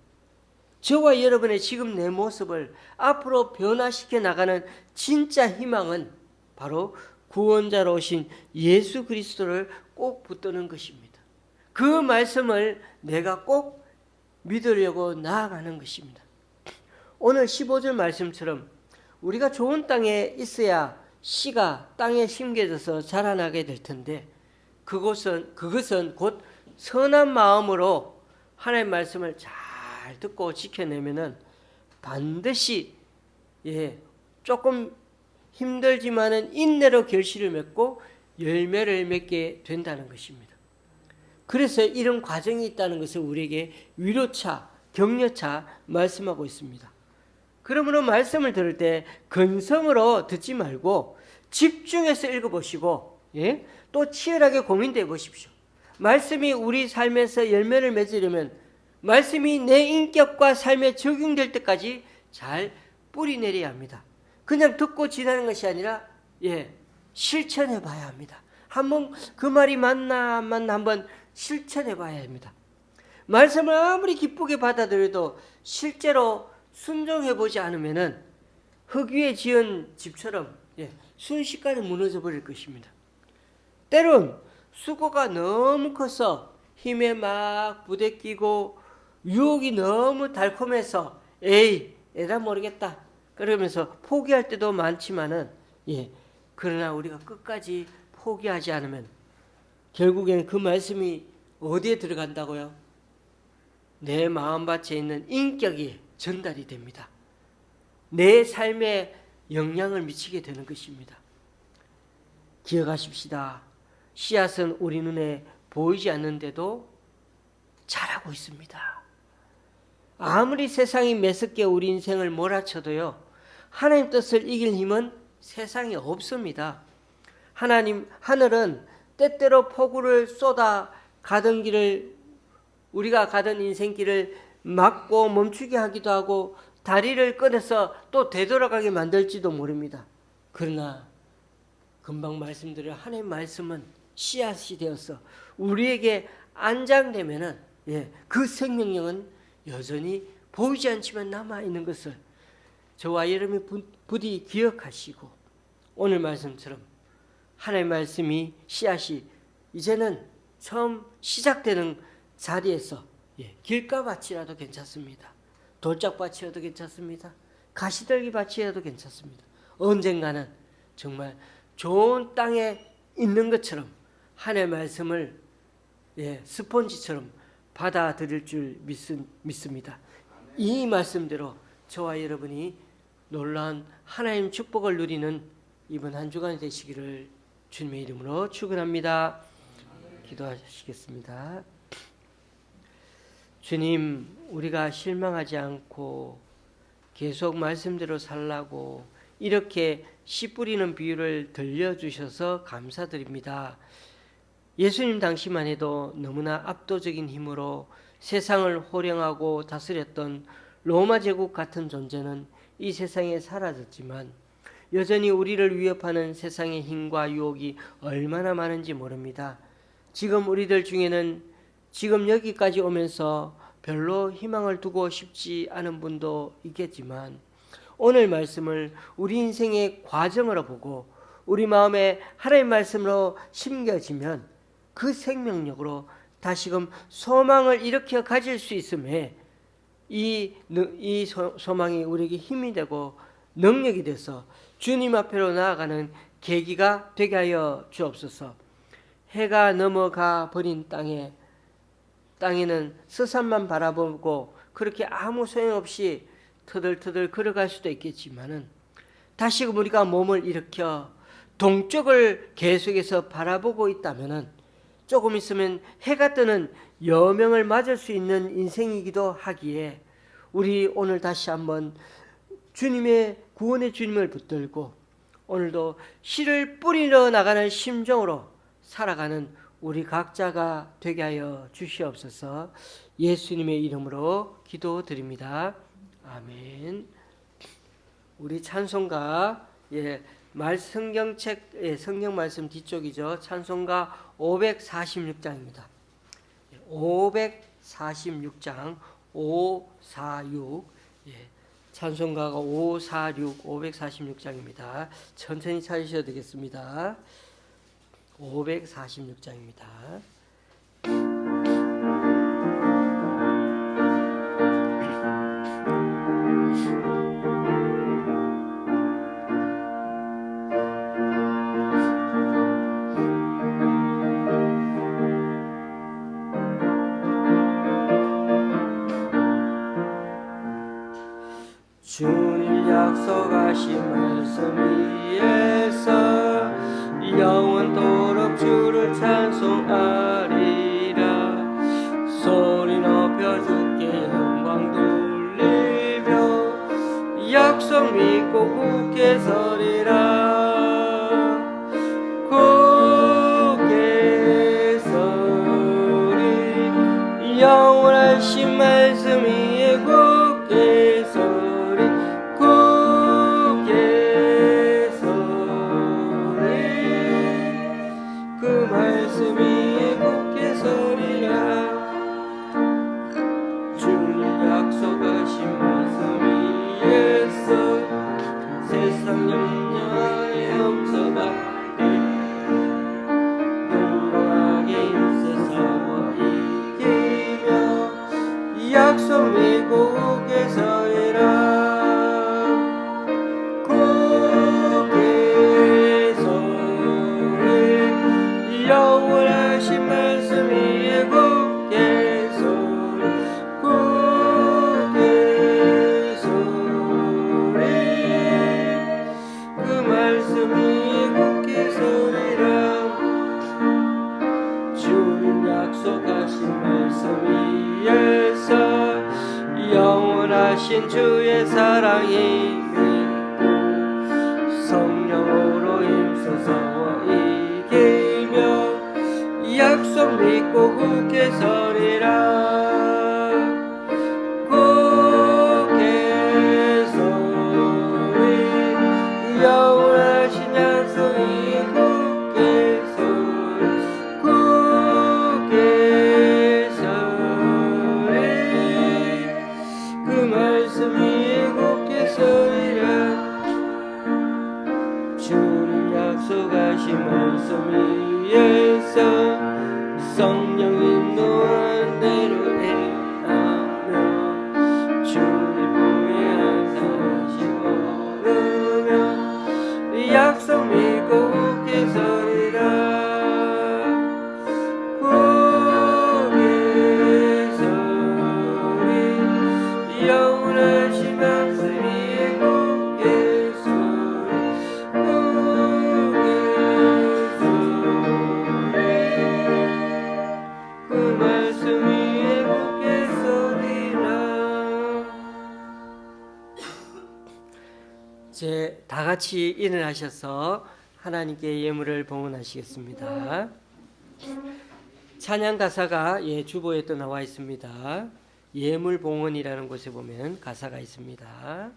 [SPEAKER 1] 저와 여러분의 지금 내 모습을 앞으로 변화시켜 나가는 진짜 희망은 바로 구원자로 오신 예수 그리스도를 꼭 붙드는 것입니다. 그 말씀을 내가 꼭 믿으려고 나아가는 것입니다. 오늘 15절 말씀처럼 우리가 좋은 땅에 있어야 씨가 땅에 심겨져서 자라나게 될 텐데 그것은 곧 선한 마음으로 하나님의 말씀을 잘 듣고 지켜내면은 반드시 조금 힘들지만은 인내로 결실을 맺고 열매를 맺게 된다는 것입니다. 그래서 이런 과정이 있다는 것을 우리에게 위로차, 격려차 말씀하고 있습니다. 그러므로 말씀을 들을 때 근성으로 듣지 말고 집중해서 읽어보시고 또 치열하게 고민해 보십시오. 말씀이 우리 삶에서 열매를 맺으려면 말씀이 내 인격과 삶에 적용될 때까지 잘 뿌리내려야 합니다. 그냥 듣고 지나는 것이 아니라 실천해 봐야 합니다. 한번 그 말이 맞나 안 맞나 한번 실천해 봐야 합니다. 말씀을 아무리 기쁘게 받아들여도 실제로 순종해 보지 않으면은 흙 위에 지은 집처럼 순식간에 무너져 버릴 것입니다. 때론 수고가 너무 커서 힘에 막 부대끼고 유혹이 너무 달콤해서 에이 에라 모르겠다 그러면서 포기할 때도 많지만은 그러나 우리가 끝까지 포기하지 않으면 결국에는 그 말씀이 어디에 들어간다고요? 내 마음밭에 있는 인격이 전달이 됩니다. 내 삶에 영향을 미치게 되는 것입니다. 기억하십시다. 씨앗은 우리 눈에 보이지 않는데도 자라고 있습니다. 아무리 세상이 매섭게 우리 인생을 몰아쳐도요, 하나님 뜻을 이길 힘은 세상에 없습니다. 하늘은 때때로 폭우를 쏟아 가던 길을, 우리가 가던 인생길을 막고 멈추게 하기도 하고 다리를 꺼내서 또 되돌아가게 만들지도 모릅니다. 그러나 금방 말씀드린 하나님의 말씀은 씨앗이 되어서 우리에게 안장되면은 그 생명력은 여전히 보이지 않지만 남아있는 것을 저와 여러분이 부디 기억하시고, 오늘 말씀처럼 하나님의 말씀이 씨앗이 이제는 처음 시작되는 자리에서 길가밭이라도 괜찮습니다. 돌짝밭이라도 괜찮습니다. 가시떨기밭이라도 괜찮습니다. 언젠가는 정말 좋은 땅에 있는 것처럼 하나님의 말씀을 스폰지처럼 받아들일 줄 믿습니다. 이 말씀대로 저와 여러분이 놀라운 하나님 축복을 누리는 이번 한 주간이 되시기를 주님의 이름으로 축원합니다. 기도하시겠습니다. 주님, 우리가 실망하지 않고 계속 말씀대로 살라고 이렇게 씨 뿌리는 비유를 들려주셔서 감사드립니다. 예수님 당시만 해도 너무나 압도적인 힘으로 세상을 호령하고 다스렸던 로마 제국 같은 존재는 이 세상에 사라졌지만 여전히 우리를 위협하는 세상의 힘과 유혹이 얼마나 많은지 모릅니다. 지금 우리들 중에는 지금 여기까지 오면서 별로 희망을 두고 싶지 않은 분도 있겠지만 오늘 말씀을 우리 인생의 과정으로 보고 우리 마음에 하나님의 말씀으로 심겨지면 그 생명력으로 다시금 소망을 일으켜 가질 수 있음에 이 소망이 우리에게 힘이 되고 능력이 돼서 주님 앞으로 나아가는 계기가 되게 하여 주옵소서. 해가 넘어가 버린 땅에는 스산만 바라보고 그렇게 아무 소용없이 터덜터덜 걸어갈 수도 있겠지만은 다시금 우리가 몸을 일으켜 동쪽을 계속해서 바라보고 있다면은 조금 있으면 해가 뜨는 여명을 맞을 수 있는 인생이기도 하기에 우리 오늘 다시 한번 주님의 구원의 주님을 붙들고 오늘도 씨를 뿌리러 나가는 심정으로 살아가는 우리 각자가 되게 하여 주시옵소서. 예수님의 이름으로 기도드립니다. 아멘. 우리 찬송가 성경책 성경 말씀 뒤쪽이죠. 찬송가 546장입니다. 546장 546 찬송가가 546장입니다. 천천히 찾으셔야 되겠습니다. 546장입니다. 주님 약속하신 말씀 위에서 영원토록 주를 찬송하리라. 소리 높여 주께 영광 돌리며 약속 믿고 굳게 서리라. 굳게 서리 영원하신 말씀 위에 굳게 서리. 그 말씀 위에 굳게 서리라. 주님 약속하신 말씀 위에서 세상 영향에 없어 약속 믿고 굳게 서리라. 굳게 서리 영원하신 말씀이 굳게 서리 굳게 서리 그 말씀이 굳게 서리라. 주님 약속하신 말씀 위에서 영원하신 주의 사랑이 믿고 성령으로 힘써서 이기며 약속 믿고 굳게 서리라. 굳게 서리 영원하신 약속이 굳게 서리 굳게 서리 그 말씀이 굳게 서리라. 주님 약속하신 말씀 위에서 성령 인도하는 대로 행하며 주님 품에 항상 심어르며 약속 믿고 굳게 서리라. 굳게 서리 영원하신 말씀이 굳게 서리 굳게 서리 그 말씀이 굳게 서리라. 이제 다 같이 일어나셔서 하나님께 예물을 봉헌하시겠습니다. 찬양 가사가 주보에 또 나와 있습니다. 예물 봉헌이라는 곳에 보면 가사가 있습니다.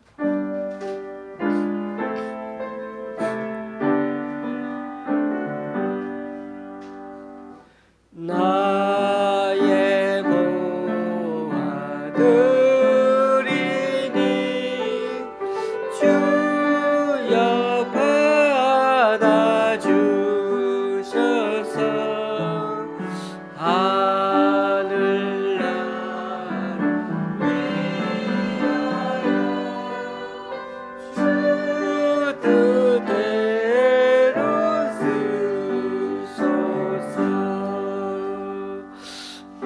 [SPEAKER 1] 나의 보아드리니 주여 받아주셔서 하늘나라 위하여 주 뜻대로 쓰소서. 아멘.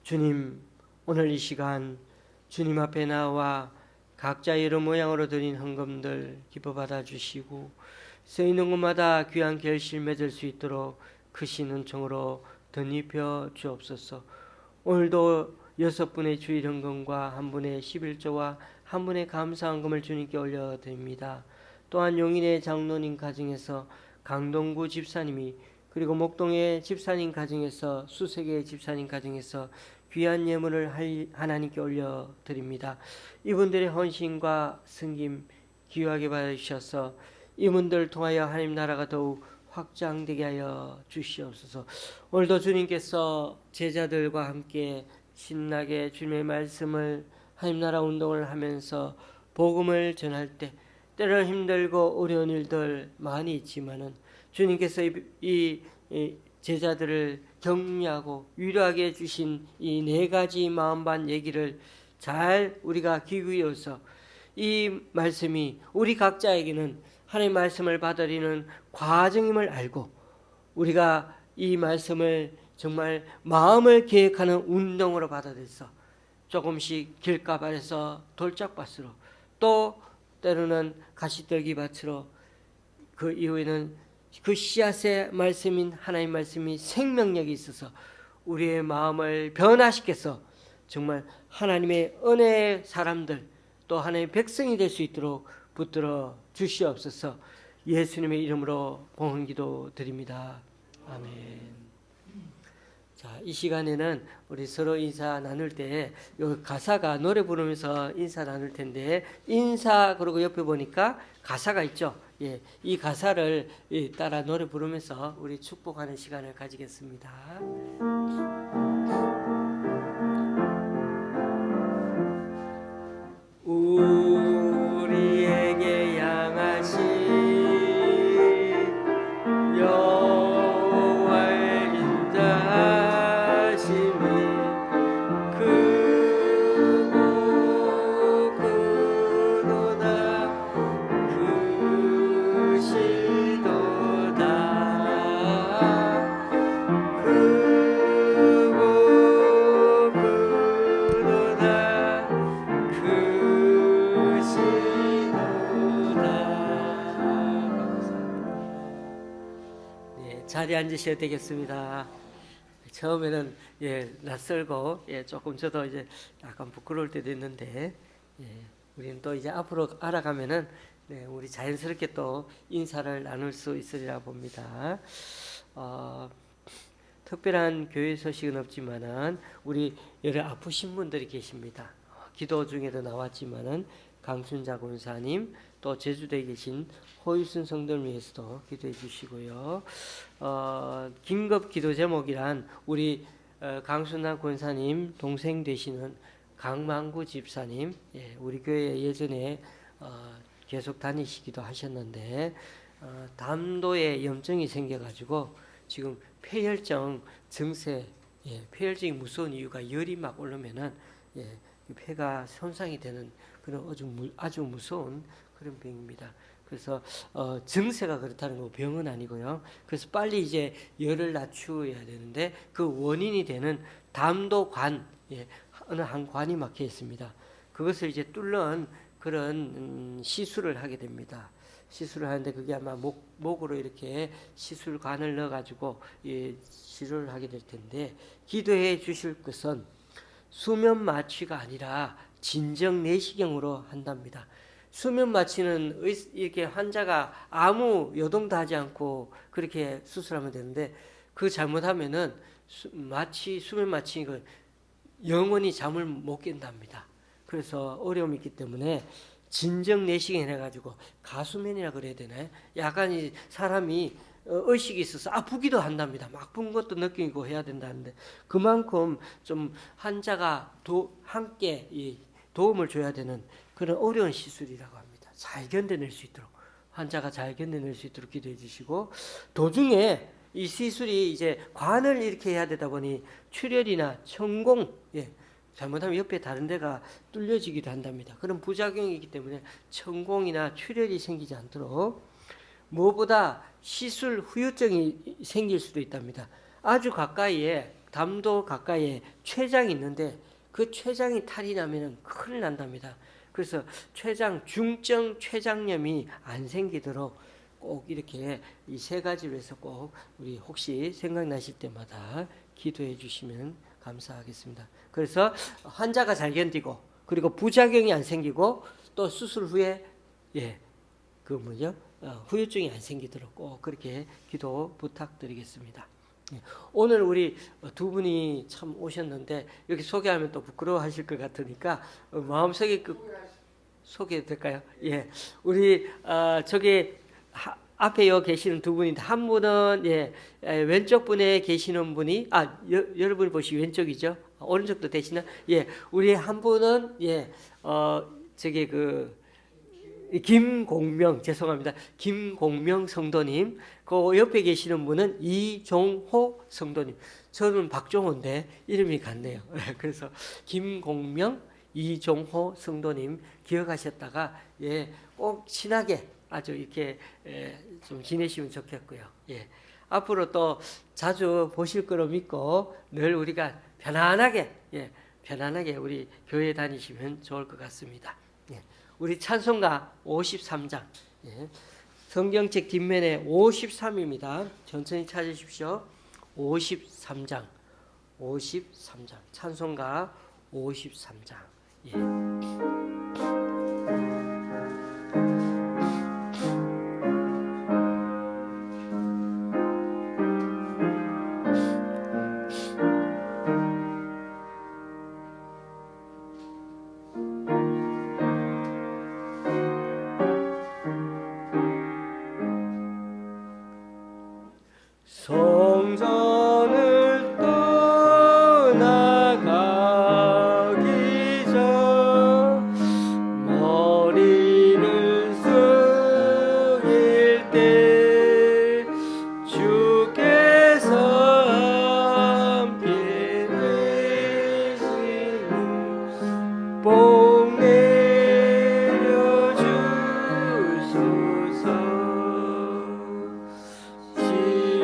[SPEAKER 1] 주님, 오늘 이 시간 주님 앞에 나와 각자 이런 모양으로 드린 헌금들 기뻐 받아주시고 쓰이는 곳마다 귀한 결실 맺을 수 있도록 크신 은총으로 덧입혀 주옵소서. 오늘도 6분의 주일 헌금과 1분의 11조와 1분의 감사헌금을 주님께 올려드립니다. 또한 용인의 장로님 가정에서 강동구 집사님이 그리고 목동의 집사님 가정에서 수색의 집사님 가정에서 귀한 예물을 하나님께 올려드립니다. 이분들의 헌신과 승김 귀하게 받으셔서 이분들을 통하여 하나님 나라가 더욱 확장되게 하여 주시옵소서. 오늘도 주님께서 제자들과 함께 신나게 주님의 말씀을 하나님 나라 운동을 하면서 복음을 전할 때 때로는 힘들고 어려운 일들 많이 있지만은 주님께서 이 제자들을 격려하고 위로하게 해주신 이 4가지 마음반 얘기를 잘 우리가 귀기여서 이 말씀이 우리 각자에게는 하나님의 말씀을 받아들이는 과정임을 알고 우리가 이 말씀을 정말 마음을 계획하는 운동으로 받아들여서 조금씩 길가발에서 돌짝밭으로 또 때로는 가시떨기밭으로 그 이후에는 그 씨앗의 말씀인 하나님의 말씀이 생명력이 있어서 우리의 마음을 변화시켜서 정말 하나님의 은혜의 사람들 또 하나님의 백성이 될 수 있도록 붙들어 주시옵소서. 예수님의 이름으로 봉헌기도 드립니다. 아멘. 자, 이 시간에는 우리 서로 인사 나눌 때 요 가사가 노래 부르면서 인사 나눌 텐데 인사 그러고 옆에 보니까 가사가 있죠. 예, 이 가사를 따라 노래 부르면서 우리 축복하는 시간을 가지겠습니다. 우리에게 향하신 자리에 앉으셔야 되겠습니다. 처음에는 낯설고 조금 저도 이제 약간 부끄러울 때도 있는데 우리는 또 이제 앞으로 알아가면은 우리 자연스럽게 또 인사를 나눌 수 있으리라 봅니다. 특별한 교회 소식은 없지만은 우리 여러 아프신 분들이 계십니다. 기도 중에도 나왔지만은 강순자 권사님, 또 제주도에 계신 호유순 성도를 위해서도 기도해 주시고요. 긴급 기도 제목이란 우리 강순남 권사님 동생 되시는 강만구 집사님, 우리 교회 예전에 계속 다니시기도 하셨는데 담도에 염증이 생겨가지고 지금 폐혈증 증세, 폐혈증이 무서운 이유가 열이 막 오르면은 폐가 손상이 되는 그런 아주 무서운 그런 병입니다. 그래서 증세가 그렇다는 거 병은 아니고요. 그래서 빨리 이제 열을 낮추어야 되는데 그 원인이 되는 담도관, 어느 한 관이 막혀 있습니다. 그것을 이제 뚫는 그런 시술을 하게 됩니다. 시술을 하는데 그게 아마 목으로 이렇게 시술관을 넣어가지고 치료를 하게 될 텐데 기도해 주실 것은 수면 마취가 아니라 진정 내시경으로 한답니다. 수면 마취는 이렇게 환자가 아무 요동도 하지 않고 그렇게 수술하면 되는데 그 잘못하면은 수면 마취 영원히 잠을 못 깬답니다. 그래서 어려움이 있기 때문에 진정 내시경 해가지고 가수면이라 그래야 되나요? 약간 사람이 의식이 있어서 아프기도 한답니다. 막 아픈 것도 느끼고 해야 된다는데 그만큼 좀 환자가 함께 도움을 줘야 되는 그런 어려운 시술이라고 합니다. 잘 견뎌낼 수 있도록 환자가 잘 견뎌낼 수 있도록 기도해 주시고 도중에 이 시술이 이제 관을 이렇게 해야 되다 보니 출혈이나 천공 잘못하면 옆에 다른 데가 뚫려지기도 한답니다. 그런 부작용이 있기 때문에 천공이나 출혈이 생기지 않도록 무엇보다 시술 후유증이 생길 수도 있답니다. 아주 가까이에 담도 가까이에 췌장이 있는데 그 췌장이 탈이 나면 큰일 난답니다. 그래서 중증 췌장염이 안 생기도록 꼭 이렇게 이 세 가지로 해서 꼭 우리 혹시 생각나실 때마다 기도해 주시면 감사하겠습니다. 그래서 환자가 잘 견디고 그리고 부작용이 안 생기고 또 수술 후에 후유증이 안 생기도록 꼭 그렇게 기도 부탁드리겠습니다. 오늘 우리 두 분이 참 오셨는데 여기 소개하면 또 부끄러워하실 것 같으니까 마음속에 소개해도 될까요? 우리 저기 앞에 여기 계시는 두 분인데 한 분은 왼쪽 분에 계시는 분이 여러분이 보시 왼쪽이죠? 오른쪽도 되시나? 우리 한 분은 저기 김공명 죄송합니다. 김공명 성도님. 그 옆에 계시는 분은 이종호 성도님. 저는 박종호인데 이름이 같네요. 그래서 김공명, 이종호 성도님 기억하셨다가 꼭 친하게 아주 이렇게 좀 지내시면 좋겠고요. 앞으로 또 자주 보실 거로 믿고 늘 우리가 편안하게 우리 교회 다니시면 좋을 것 같습니다. 우리 찬송가 53장 성경책 뒷면에 53입니다. 천천히 찾으십시오. 53장 찬송가 53장 성전을 떠나가기 전 머리를 숙일 때 주께서 함께 되시니 복 내려 주소서. 주의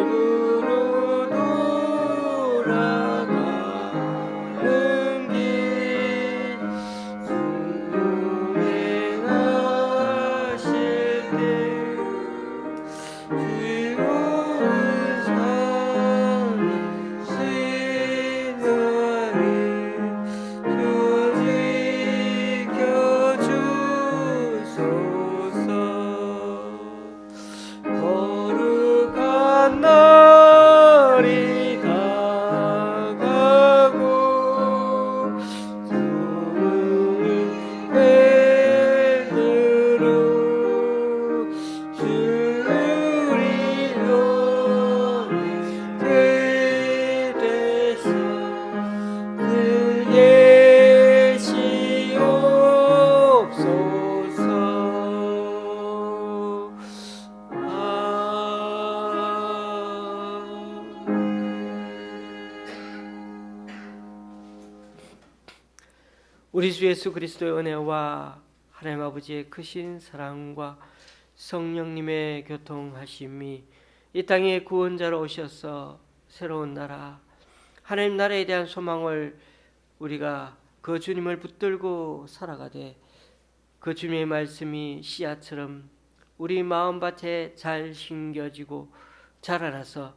[SPEAKER 1] 우리 주 예수 그리스도의 은혜와 하나님 아버지의 크신 사랑과 성령님의 교통하심이 이 땅에 구원자로 오셔서 새로운 나라, 하나님 나라에 대한 소망을 우리가 그 주님을 붙들고 살아가되 그 주님의 말씀이 씨앗처럼 우리 마음밭에 잘 심겨지고 자라나서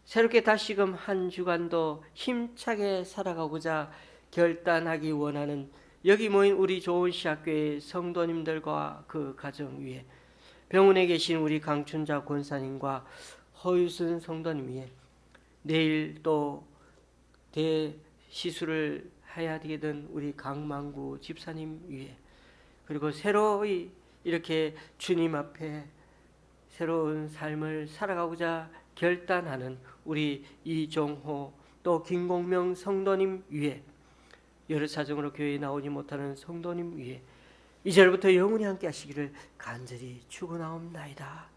[SPEAKER 1] 새롭게 다시금 한 주간도 힘차게 살아가고자 결단하기 원하는 여기 모인 우리 좋은 시학교의 성도님들과 그 가정 위에, 병원에 계신 우리 강춘자 권사님과 허유순 성도님 위에, 내일 또 대시술을 해야 되던 우리 강만구 집사님 위에, 그리고 새로이 이렇게 주님 앞에 새로운 삶을 살아가고자 결단하는 우리 이종호 또 김공명 성도님 위에, 여러 사정으로 교회에 나오지 못하는 성도님 위에 이제부터 영원히 함께 하시기를 간절히 축원하옵나이다.